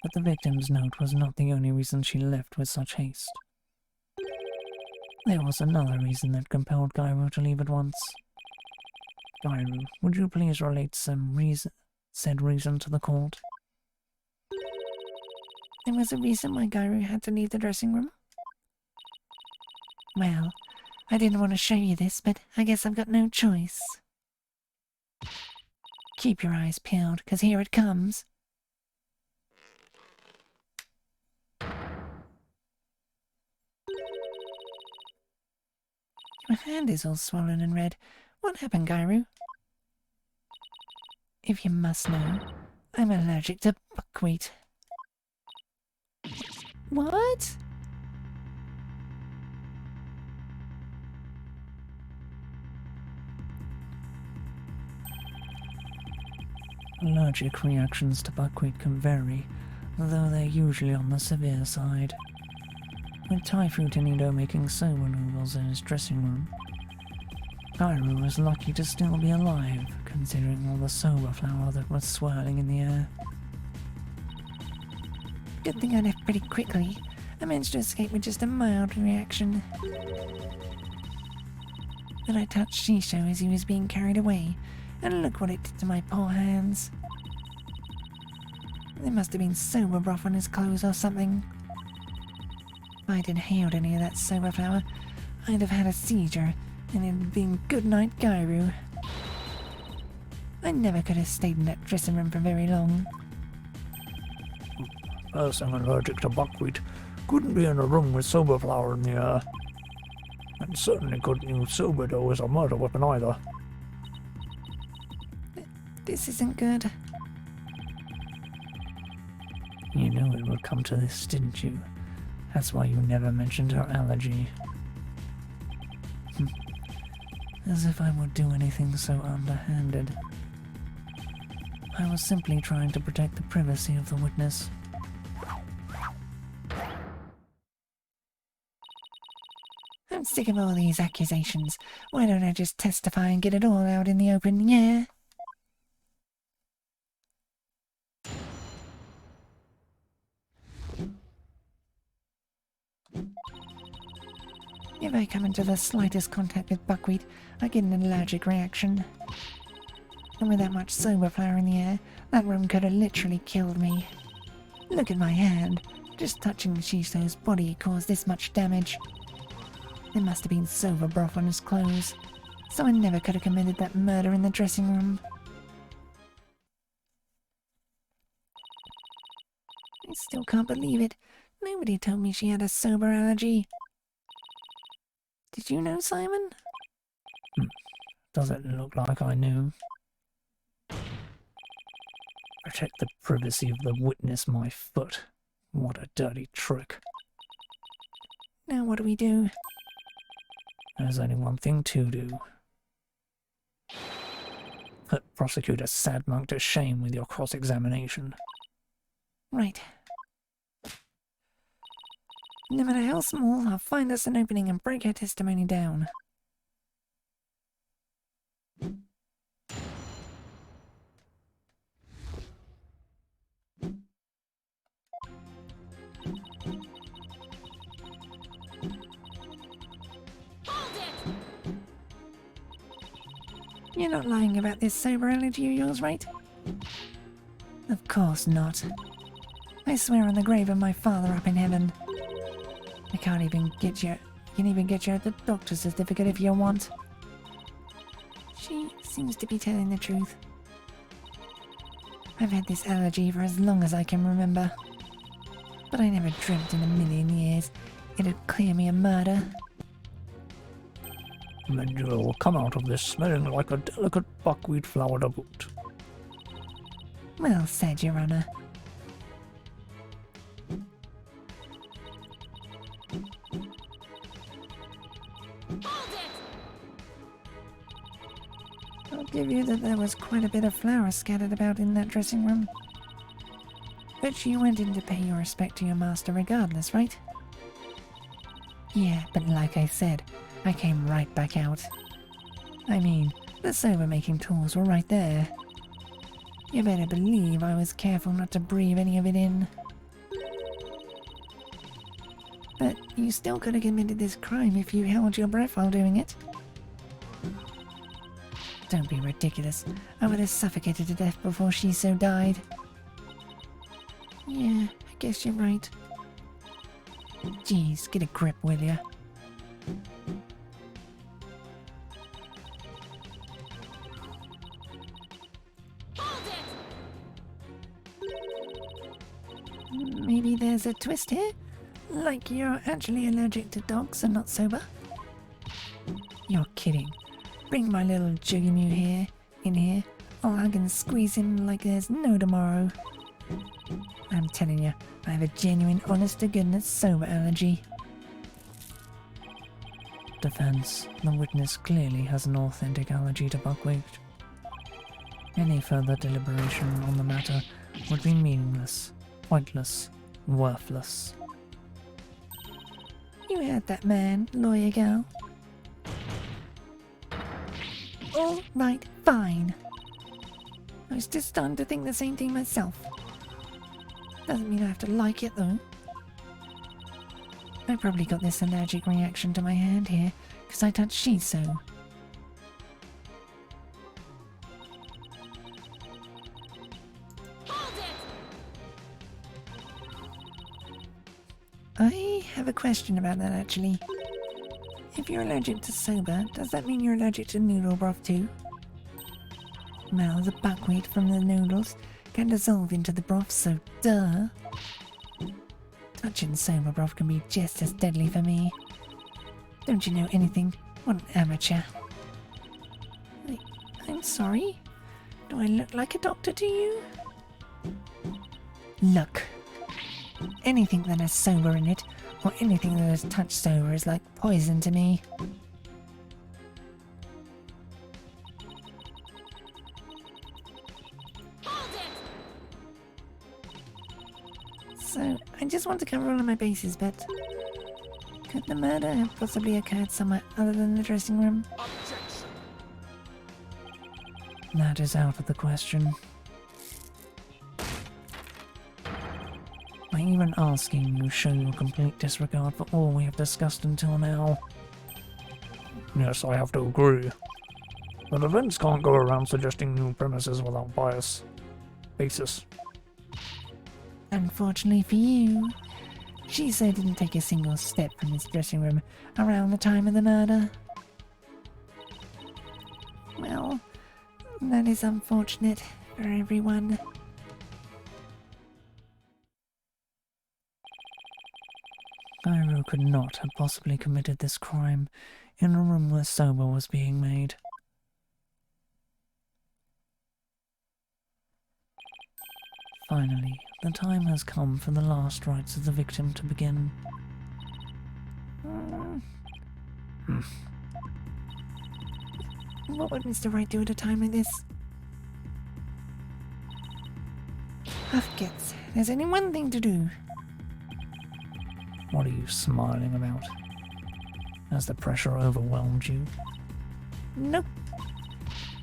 But the victim's note was not the only reason she left with such haste. There was another reason that compelled Gairu to leave at once. Gairu, would you please relate said reason to the court? There was a reason why Gairu had to leave the dressing room? Well, I didn't want to show you this, but I guess I've got no choice. Keep your eyes peeled, 'cause here it comes. Your hand is all swollen and red. What happened, Gairu? If you must know, I'm allergic to buckwheat. What? Allergic reactions to buckwheat can vary, though they're usually on the severe side. With Taifu Tenido making soba noodles in his dressing room, Gairu was lucky to still be alive, considering all the soba flour that was swirling in the air. Good thing I left pretty quickly. I managed to escape with just a mild reaction. Then I touched Shisho as he was being carried away, and look what it did to my poor hands. There must have been soba broth on his clothes or something. If I'd inhaled any of that soba flour, I'd have had a seizure, and it'd have been good night, Gairu. I never could have stayed in that dressing room for very long. Person allergic to buckwheat couldn't be in a room with soba flour in the air. And certainly couldn't use soba dough as a murder weapon either. This isn't good. You knew it would come to this, didn't you? That's why you never mentioned her allergy. As if I would do anything so underhanded. I was simply trying to protect the privacy of the witness. I'm sick of all these accusations. Why don't I just testify and get it all out in the open, yeah? If I come into the slightest contact with buckwheat, I get an allergic reaction. And with that much sober flour in the air, that room could have literally killed me. Look at my hand. Just touching Shiso's body caused this much damage. There must have been sober broth on his clothes. Someone never could have committed that murder in the dressing room. I still can't believe it. Nobody told me she had a sober allergy. Did you know, Simon? Doesn't look like I knew. Protect the privacy of the witness, my foot. What a dirty trick. Now what do we do? There's only one thing to do. Put Prosecutor Sadmonk to shame with your cross-examination. Right. No matter how small, I'll find us an opening and break her testimony down. You're not lying about this sober allergy of yours, right? Of course not. I swear on the grave of my father up in heaven. I can't even get you. You can even get you the doctor's certificate if you want. She seems to be telling the truth. I've had this allergy for as long as I can remember. But I never dreamt in a million years it'd clear me of murder. And you'll come out of this smelling like a delicate buckwheat flour to boot. Well said, Your Honour. I'll give you that there was quite a bit of flour scattered about in that dressing room. But you went in to pay your respect to your master regardless, right? Yeah, but like I said, I came right back out. I mean, the sober-making tools were right there. You better believe I was careful not to breathe any of it in. But you still could have committed this crime if you held your breath while doing it. Don't be ridiculous. I would have suffocated to death before Shiso died. Yeah, I guess you're right. Jeez, get a grip, will ya? Maybe there's a twist here? Like you're actually allergic to dogs and not sober? You're kidding. Bring my little Juggy in here. I'll hug and squeeze him like there's no tomorrow. I'm telling you, I have a genuine, honest-to-goodness sober allergy. Defense. The witness clearly has an authentic allergy to buckwheat. Any further deliberation on the matter would be meaningless, pointless, worthless. You heard that man, lawyer girl. All right, fine. I was just starting to think the same thing myself. Doesn't mean I have to like it, though. I probably got this allergic reaction to my hand here, because I touched Shiso. I have a question about that, actually. If you're allergic to soba, does that mean you're allergic to noodle broth too? Well, the buckwheat from the noodles can dissolve into the broth, so duh. Touching soba broth can be just as deadly for me. Don't you know anything? What an amateur. I'm sorry? Do I look like a doctor to you? Look. Anything that has soba in it, or anything that has touched soba is like poison to me. So, I just want to cover all of my bases, but could the murder have possibly occurred somewhere other than the dressing room? That is out of the question. By even asking, you show your complete disregard for all we have discussed until now. Yes, I have to agree. The defense can't go around suggesting new premises without basis. Unfortunately for you, Shiso didn't take a single step from his dressing room around the time of the murder. Well, that is unfortunate for everyone. Gyro could not have possibly committed this crime in a room where soba was being made. Finally, the time has come for the last rites of the victim to begin. What would Mr. Wright do at a time like this? Huffkits, there's only one thing to do. What are you smiling about? Has the pressure overwhelmed you? Nope.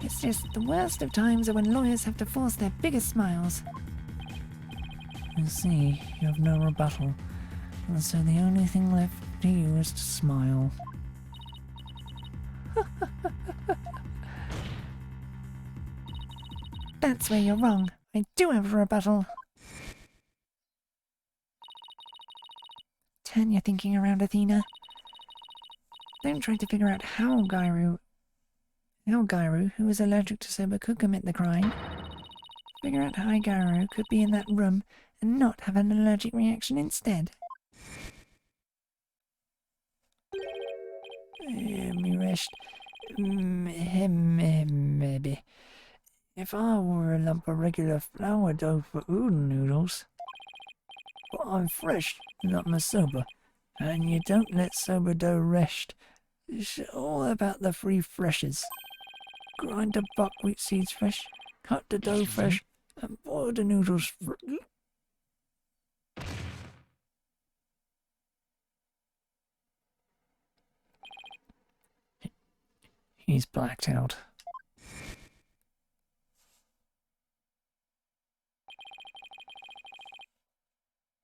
It's just the worst of times are when lawyers have to force their biggest smiles. You see, you have no rebuttal, and so the only thing left to you is to smile. That's where you're wrong. I do have a rebuttal. Turn your thinking around, Athena. Don't try to figure out how Gyro, who is allergic to soba, could commit the crime. Figure out how Gyro could be in that room and not have an allergic reaction instead. Maybe. If I were a lump of regular flour dough for udon noodles. But I'm fresh, not my soba. And you don't let soba dough rest. It's all about the three freshes. Grind the buckwheat seeds fresh, cut the dough fresh, and boil the noodles He's blacked out.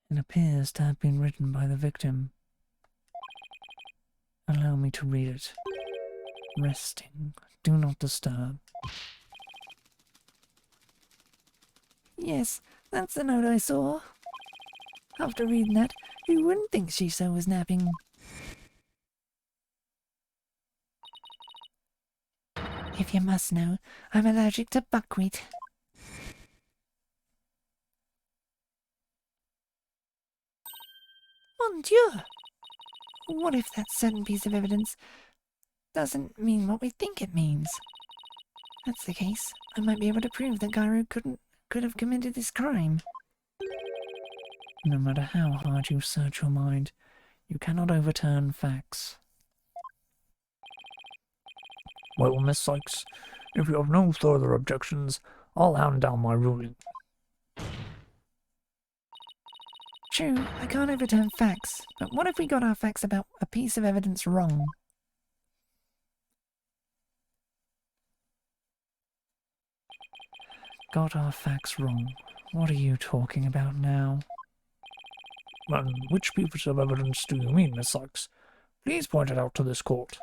It appears to have been written by the victim. Allow me to read it. Resting. Do not disturb. Yes, that's the note I saw. After reading that, who wouldn't think Shiso was napping? If you must know, I'm allergic to buckwheat. Mon Dieu! What if that certain piece of evidence doesn't mean what we think it means? If that's the case, I might be able to prove that Gyro could have committed this crime. No matter how hard you search your mind, you cannot overturn facts. Well, Miss Sykes, if you have no further objections, I'll hand down my ruling. True, I can't overturn facts, but what if we got our facts about a piece of evidence wrong? Got our facts wrong? What are you talking about now? And which piece of evidence do you mean, Miss Sykes? Please point it out to this court.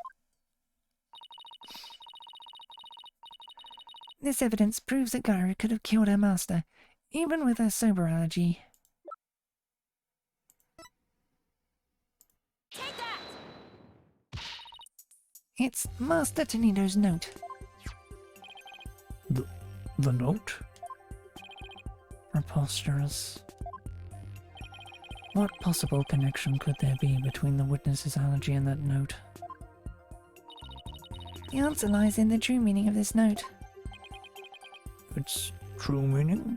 This evidence proves that Gyro could have killed her master, even with her sober allergy. Take that! It's Master Tonido's note. The note? Preposterous. What possible connection could there be between the witness's allergy and that note? The answer lies in the true meaning of this note. Its true meaning?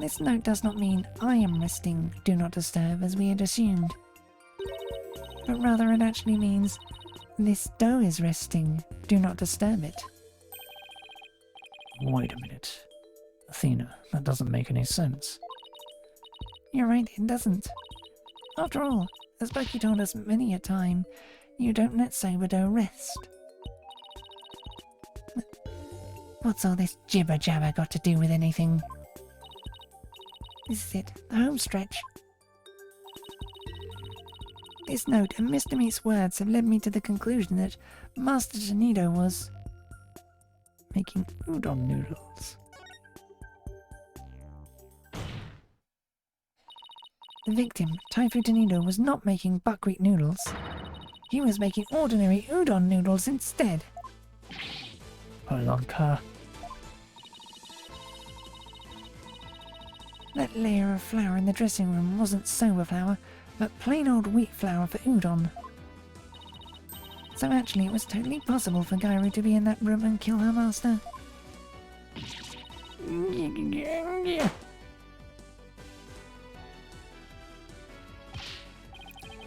This note does not mean I am resting, do not disturb, as we had assumed. But rather it actually means this dough is resting, do not disturb it. Wait a minute. Athena, that doesn't make any sense. You're right, it doesn't. After all, as Bucky told us many a time, you don't let sober dough rest. What's all this jibber-jabber got to do with anything? This is it, the home stretch. This note and Mr. Meat's words have led me to the conclusion that Master Tonido was making udon noodles. The victim, Taifu Tonido, was not making buckwheat noodles. He was making ordinary udon noodles instead. I like her. That layer of flour in the dressing room wasn't soba flour, but plain old wheat flour for udon. So actually it was totally possible for Gairu to be in that room and kill her master.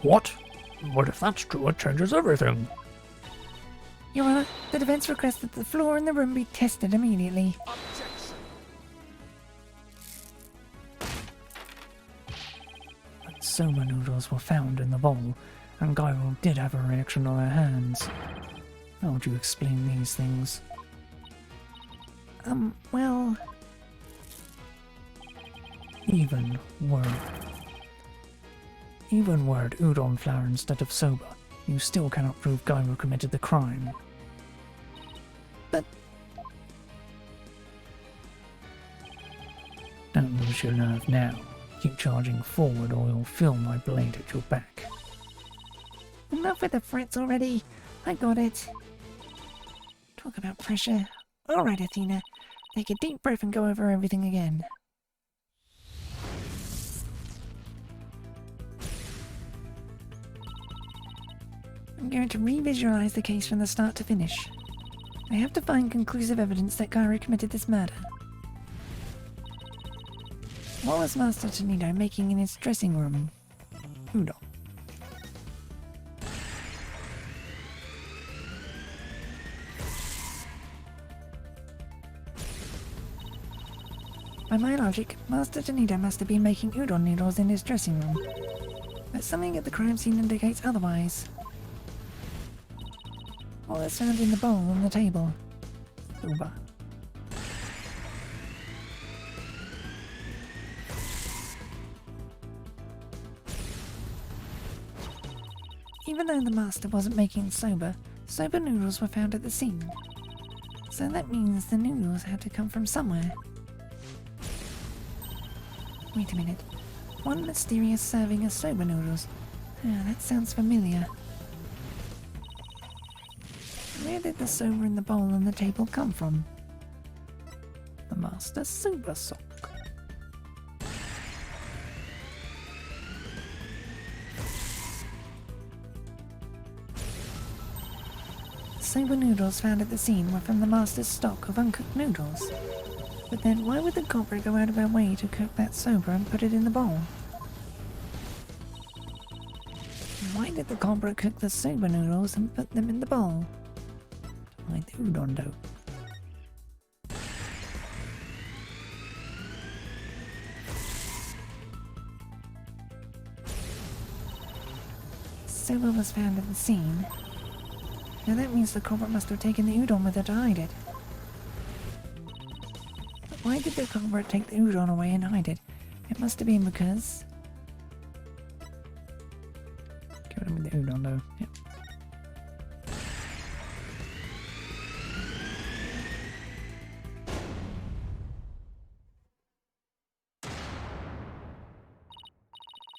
What? What if that's true? It changes everything. Your Honor, the defense requests that the floor in the room be tested immediately. But soba noodles were found in the bowl, and Gairu did have a reaction on her hands. How would you explain these things? Well... Even word udon flour instead of soba, you still cannot prove Gairu committed the crime. But... Don't lose your nerve now. Keep charging forward or you'll feel my blade at your back. Enough with the threats already. I got it. Talk about pressure. Alright, Athena. Take a deep breath and go over everything again. I'm going to revisualize the case from the start to finish. I have to find conclusive evidence that Gairu committed this murder. What was Master Tonido making in his dressing room? Udon. By my logic, Master Tonido must have been making udon noodles in his dressing room. But something at the crime scene indicates otherwise. What was found in the bowl on the table? Soba. Even though the master wasn't making soba noodles were found at the scene. So that means the noodles had to come from somewhere. Wait a minute. One mysterious serving of soba noodles. Ah, that sounds familiar. Where did the soba in the bowl on the table come from? The master's soba sock. Soba noodles found at the scene were from the master's stock of uncooked noodles. But then why would the culprit go out of her way to cook that soba and put it in the bowl? Why did the culprit cook the soba noodles and put them in the bowl? To hide the udon dough. Soba was found at the scene. Now that means the culprit must have taken the udon with her to hide it. But why did the culprit take the udon away and hide it? It must have been because... Killed him with the udon though. Yep.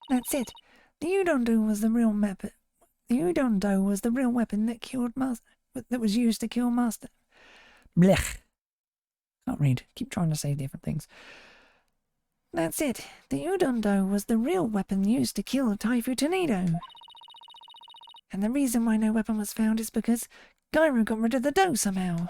That's it. The udon dough was the real weapon. The udon dough was the real weapon that killed Master. That was used to kill Master. Blech. Can't read. Keep trying to say different things. That's it. The udon dough was the real weapon used to kill Taifu Tonido. And the reason why no weapon was found is because Gairu got rid of the dough somehow.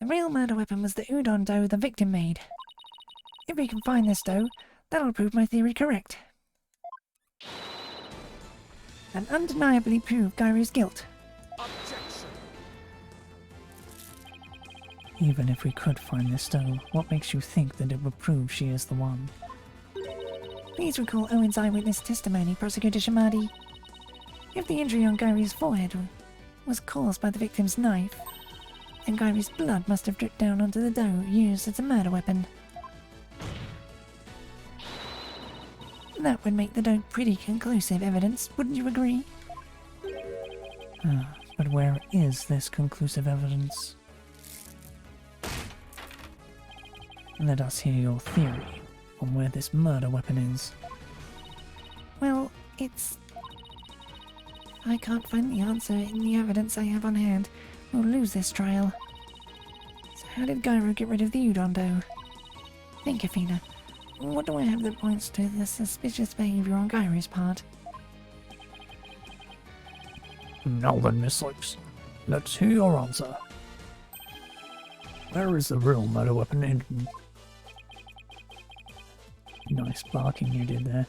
The real murder weapon was the udon dough the victim made. If we can find this dough, that'll prove my theory correct. And undeniably prove Gairu's guilt. Even if we could find this dough, what makes you think that it would prove she is the one? Please recall Owen's eyewitness testimony, Prosecutor Shimadi. If the injury on Gairu's forehead was caused by the victim's knife, and Gairy's blood must have dripped down onto the dough used as a murder weapon. That would make the dough pretty conclusive evidence, wouldn't you agree? But where is this conclusive evidence? Let us hear your theory on where this murder weapon is. Well, I can't find the answer in the evidence I have on hand. We'll lose this trial. So how did Gyro get rid of the udon dough? Think, Athena. What do I have that points to the suspicious behaviour on Gyro's part? Now then, Miss Sykes, let's hear your answer. Where is the real murder weapon hidden? Nice barking you did there.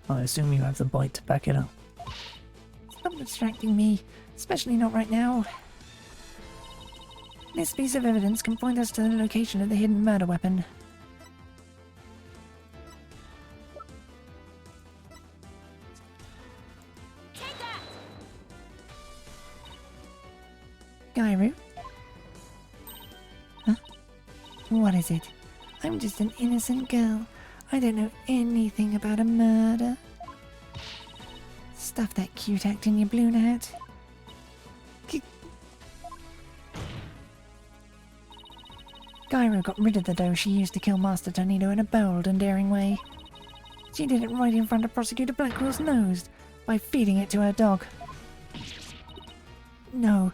I assume you have the bite to back it up. Stop distracting me, especially not right now. This piece of evidence can point us to the location of the hidden murder weapon. Take that! Gyro? Huh? What is it? I'm just an innocent girl. I don't know anything about a murder. Stuff that cute act in your balloon hat. Gyro got rid of the dough she used to kill Master Tornado in a bold and daring way. She did it right in front of Prosecutor Blackwell's nose, by feeding it to her dog. No,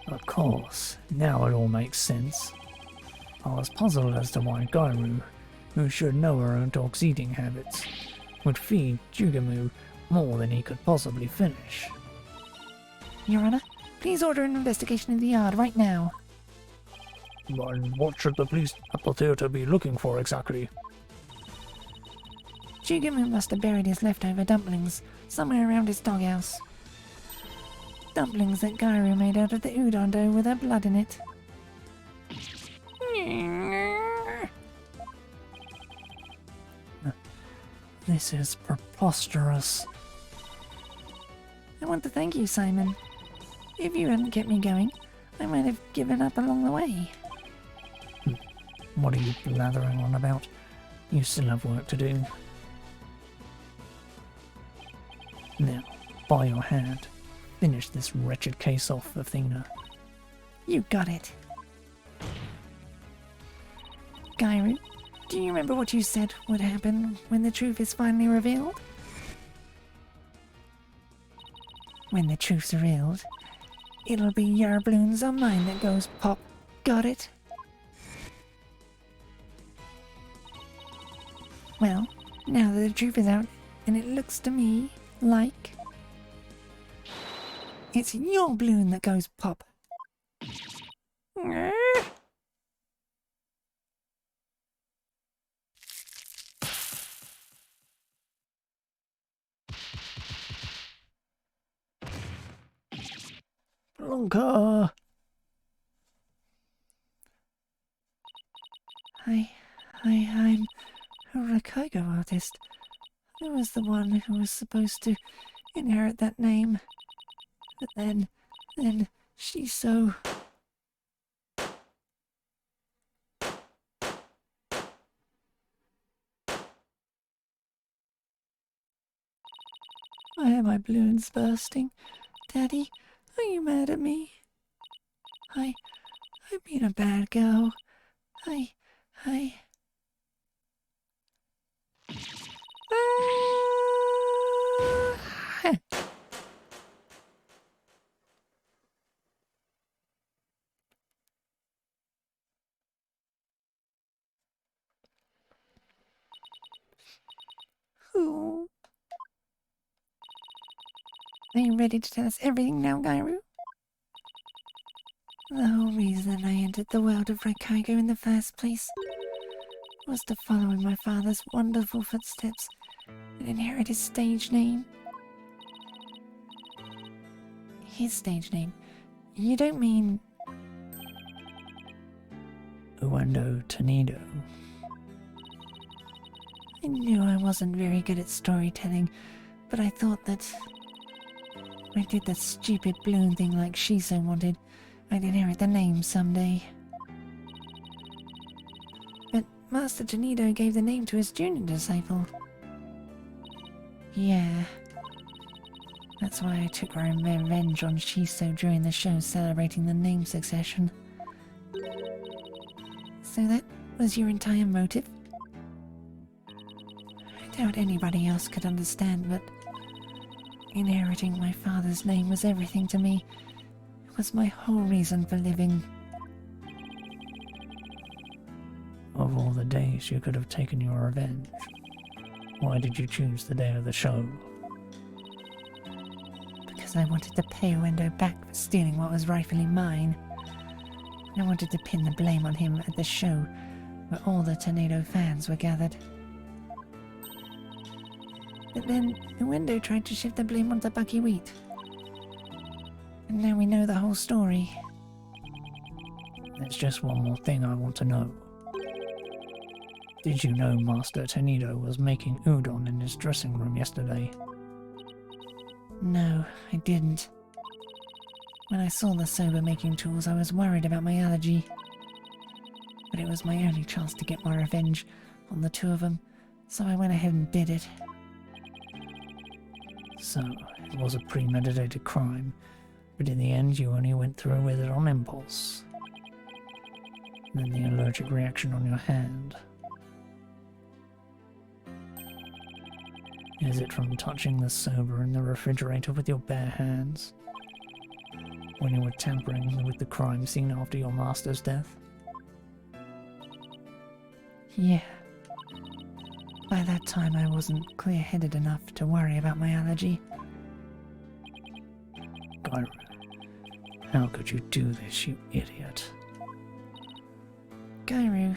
Of course, now it all makes sense. I was puzzled as to why Gyru, who should know her own dog's eating habits, would feed Jugamu more than he could possibly finish. Your Honor, please order an investigation in the yard right now. And what should the police at the theatre be looking for exactly? Jugamu must have buried his leftover dumplings somewhere around his doghouse. Dumplings that Gyru made out of the udon dough with her blood in it. This is preposterous. I want to thank you, Simon. If you hadn't kept me going, I might have given up along the way. What are you blathering on about? You still have work to do. Now, by your hand, finish this wretched case off, Athena. You got it. Gyru, do you remember what you said would happen when the truth is finally revealed? When the truth's revealed, it'll be your balloons or mine that goes pop. Got it? Well, now that the truth is out, and it looks to me like it's your balloon that goes pop. Blanca! I'm a Rakogo artist. I was the one who was supposed to inherit that name. But then she's so... Why are my balloons bursting? Daddy, are you mad at me? I've been a bad girl. Ah! Ooh. Are you ready to tell us everything now, Gyru? The whole reason I entered the world of Rakogo in the first place was to follow in my father's wonderful footsteps and inherit his stage name. His stage name? You don't mean... Uendo Tornado. I knew I wasn't very good at storytelling, But I thought that if I did that stupid balloon thing like she so wanted, I'd inherit the name someday. But Master Tornado gave the name to his junior disciple. Yeah. That's why I took revenge on Shiso during the show celebrating the name succession. So that was your entire motive? I doubt anybody else could understand, but inheriting my father's name was everything to me. It was my whole reason for living. Of all the days you could have taken your revenge, why did you choose the day of the show? Because I wanted to pay Window back for stealing what was rightfully mine. I wanted to pin the blame on him at the show where all the Tornado fans were gathered. But then the Window tried to shift the blame onto Bucky Wheat. And now we know the whole story. There's just one more thing I want to know. Did you know Master Tornado was making udon in his dressing room yesterday? No, I didn't. When I saw the soba making tools, I was worried about my allergy. But it was my only chance to get my revenge on the two of them, so I went ahead and did it. So, it was a premeditated crime, but in the end you only went through with it on impulse. Then the allergic reaction on your hand. Is it from touching the soba in the refrigerator with your bare hands? When you were tampering with the crime scene after your master's death? Yeah. By that time I wasn't clear-headed enough to worry about my allergy. Gyro, how could you do this, you idiot? Gyro,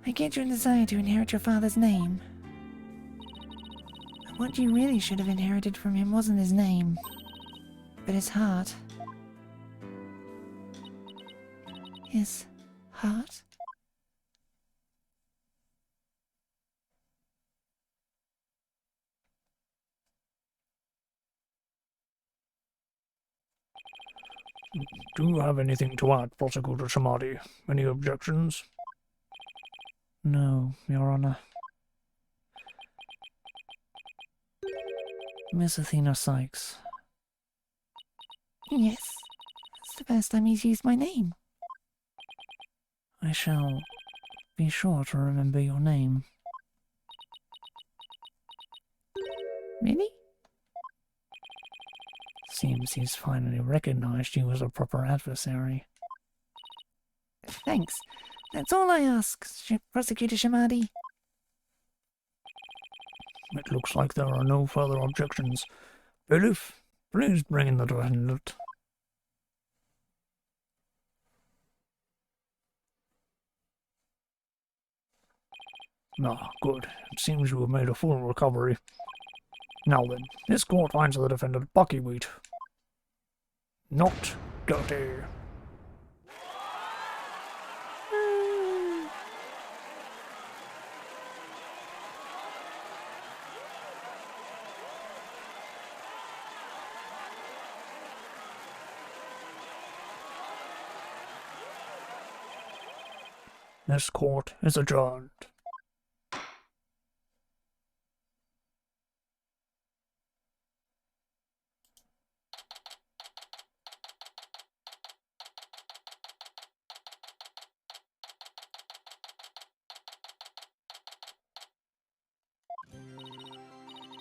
I get your desire to inherit your father's name. But what you really should have inherited from him wasn't his name, but his heart. His heart? Do you have anything to add, Prosecutor Samadhi? Any objections? No, Your Honor. Miss Athena Sykes. Yes, it's the first time he's used my name. I shall be sure to remember your name. Really? Seems he's finally recognized you as a proper adversary. Thanks. That's all I ask, Prosecutor Shamadi. It looks like there are no further objections. Bailiff, please bring in the defendant. Ah, good. It seems you have made a full recovery. Now then, this court finds the defendant Bucky Wheat not guilty. This court is adjourned.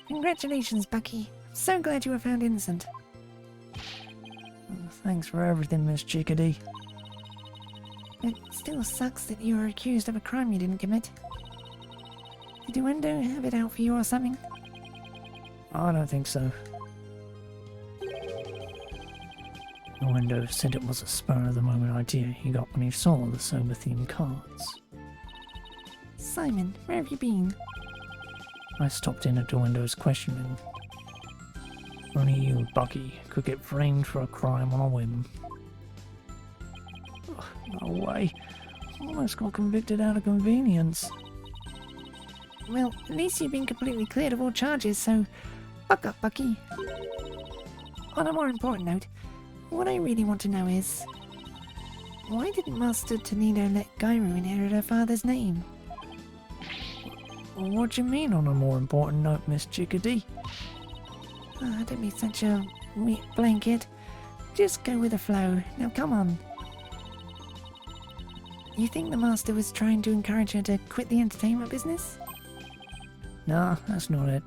Congratulations, Bucky. I'm so glad you were found innocent. Thanks for everything, Miss Chickadee. It still sucks that you were accused of a crime you didn't commit. Did Uendo have it out for you or something? I don't think so. Uendo said it was a spur-of-the-moment idea he got when he saw the sober-themed cards. Simon, where have you been? I stopped in at Uendo's questioning. Only you, Bucky, could get framed for a crime on a whim. Ugh, no way. Almost got convicted out of convenience. Well, at least you've been completely cleared of all charges, so buck up, Bucky. On a more important note, what I really want to know is, why didn't Master Tornado let Gyro inherit her father's name? What do you mean on a more important note, Miss Chickadee? Don't be such a wet blanket. Just go with the flow. Now come on. You think the Master was trying to encourage her to quit the entertainment business? Nah, that's not it.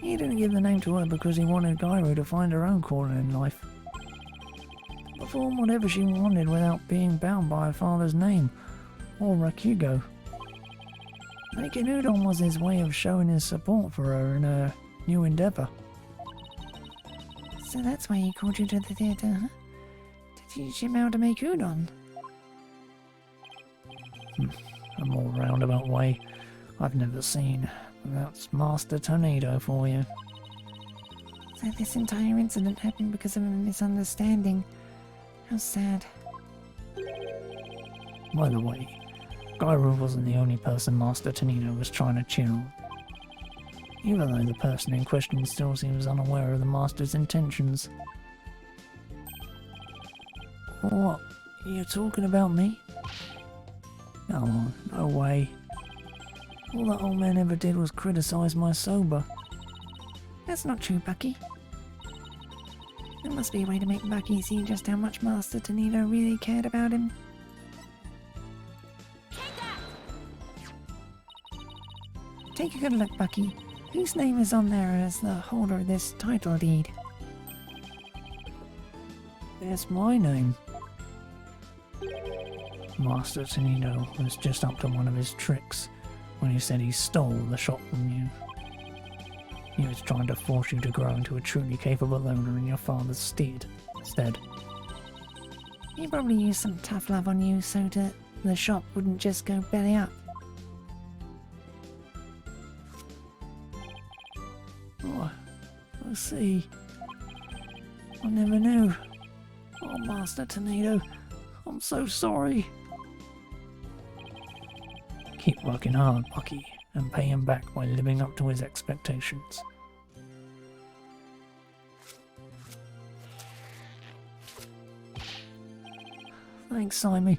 He didn't give the name to her because he wanted Gyro to find her own calling in life. Perform whatever she wanted without being bound by her father's name, or Rakugo. Making Udon was his way of showing his support for her in her new endeavour. So that's why he called you to the theatre, huh? To teach him how to make udon? A more roundabout way I've never seen. That's Master Tornado for you. So this entire incident happened because of a misunderstanding. How sad. By the way, Gyro wasn't the only person Master Tornado was trying to chill. Even though the person in question still seems unaware of the Master's intentions. What? You're talking about me? Oh, no way. All that old man ever did was criticize my sober. That's not true, Bucky. There must be a way to make Bucky see just how much Master Tornado really cared about him. Take a good look, Bucky. Whose name is on there as the holder of this title deed? That's my name. Master Tornado was just up to one of his tricks when he said he stole the shop from you. He was trying to force you to grow into a truly capable owner in your father's stead. He probably used some tough love on you so that the shop wouldn't just go belly up. Oh, I see. I never knew. Oh, Master Tornado, I'm so sorry. Keep working hard, Bucky, and pay him back by living up to his expectations. Thanks, Simon.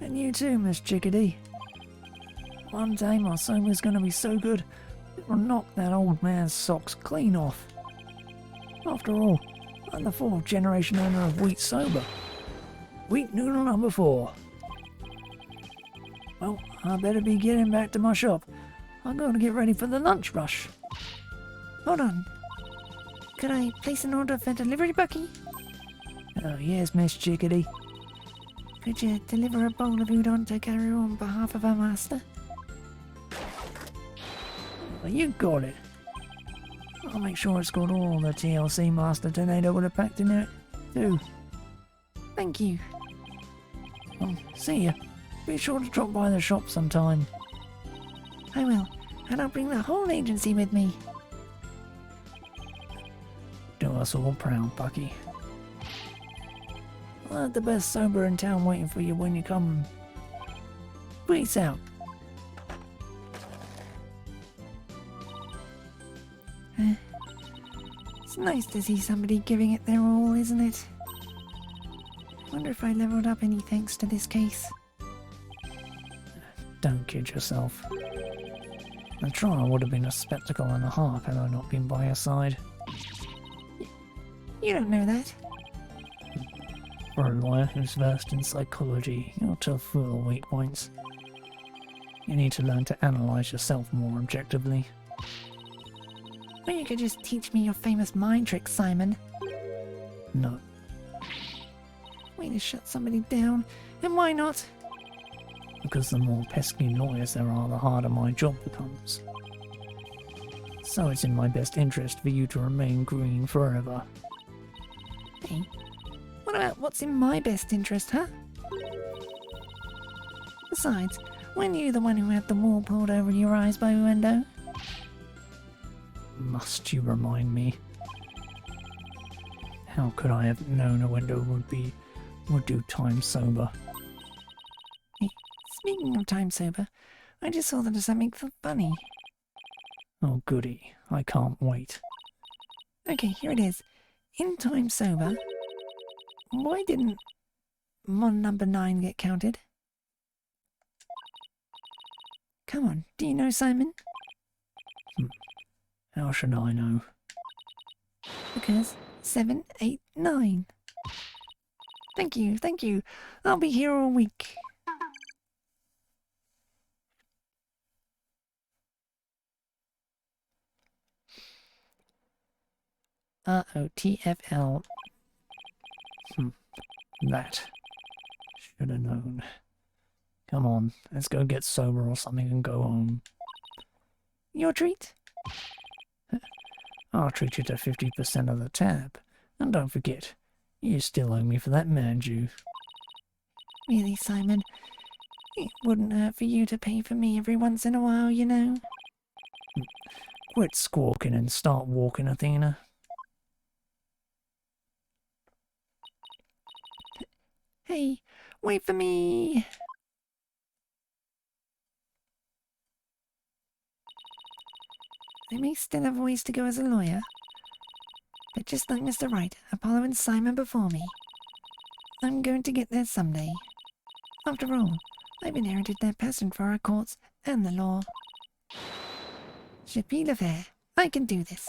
And you too, Miss Chickadee. One day my sober's gonna be so good, it'll knock that old man's socks clean off. After all, I'm the fourth generation owner of Wheat Sober. Wheat noodle number 4. Well, I better be getting back to my shop. I'm going to get ready for the lunch rush. Hold on. Could I place an order for delivery, Bucky? Oh, yes, Miss Chickadee. Could you deliver a bowl of udon to Garu on behalf of our master? Well, you got it. I'll make sure it's got all the TLC Master Tornado would have packed in it, too. Thank you. Well, see ya. Be sure to drop by the shop sometime. I will, and I'll bring the whole agency with me. Do us all proud, Bucky. I'll have the best sober in town waiting for you when you come. Peace out. It's nice to see somebody giving it their all, isn't it? I wonder if I leveled up any thanks to this case. Don't kid yourself. The trial would have been a spectacle and a half had I not been by your side. You don't know that. For a lawyer who's versed in psychology, you're too full of weak points. You need to learn to analyse yourself more objectively. Or you could just teach me your famous mind tricks, Simon. No. Way to shut somebody down. And why not? Because the more pesky lawyers there are, the harder my job becomes. So it's in my best interest for you to remain green forever. Hey, what about what's in my best interest, huh? Besides, weren't you the one who had the wall pulled over your eyes by window? Must you remind me? How could I have known a window would do time sober? Hey, speaking of time sober, I just saw that as something funny. Oh goody, I can't wait. Okay, here it is. In time sober. Why didn't mon number 9 get counted? Come on, do you know, Simon? How should I know? Because 7, 8, 9. Thank you, thank you. I'll be here all week. ROTFL. That. Should have known. Come on, let's go get sober or something and go home. Your treat? I'll treat you to 50% of the tab. And don't forget, you still owe me for that manju. Really, Simon? It wouldn't hurt for you to pay for me every once in a while, you know? Quit squawking and start walking, Athena. Hey, wait for me! I may still have a ways to go as a lawyer, but just like Mr. Wright, Apollo and Simon before me, I'm going to get there someday. After all, I've inherited their passion for our courts and the law. pt11, I can do this.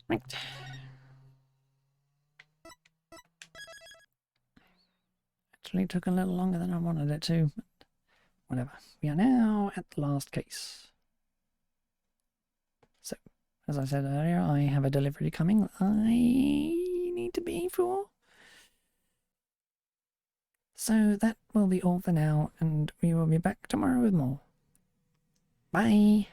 Right. Actually took a little longer than I wanted it to, but whatever. We are now at the last case. So, as I said earlier, I have a delivery coming that I need to be for. So that will be all for now, and we will be back tomorrow with more. Bye!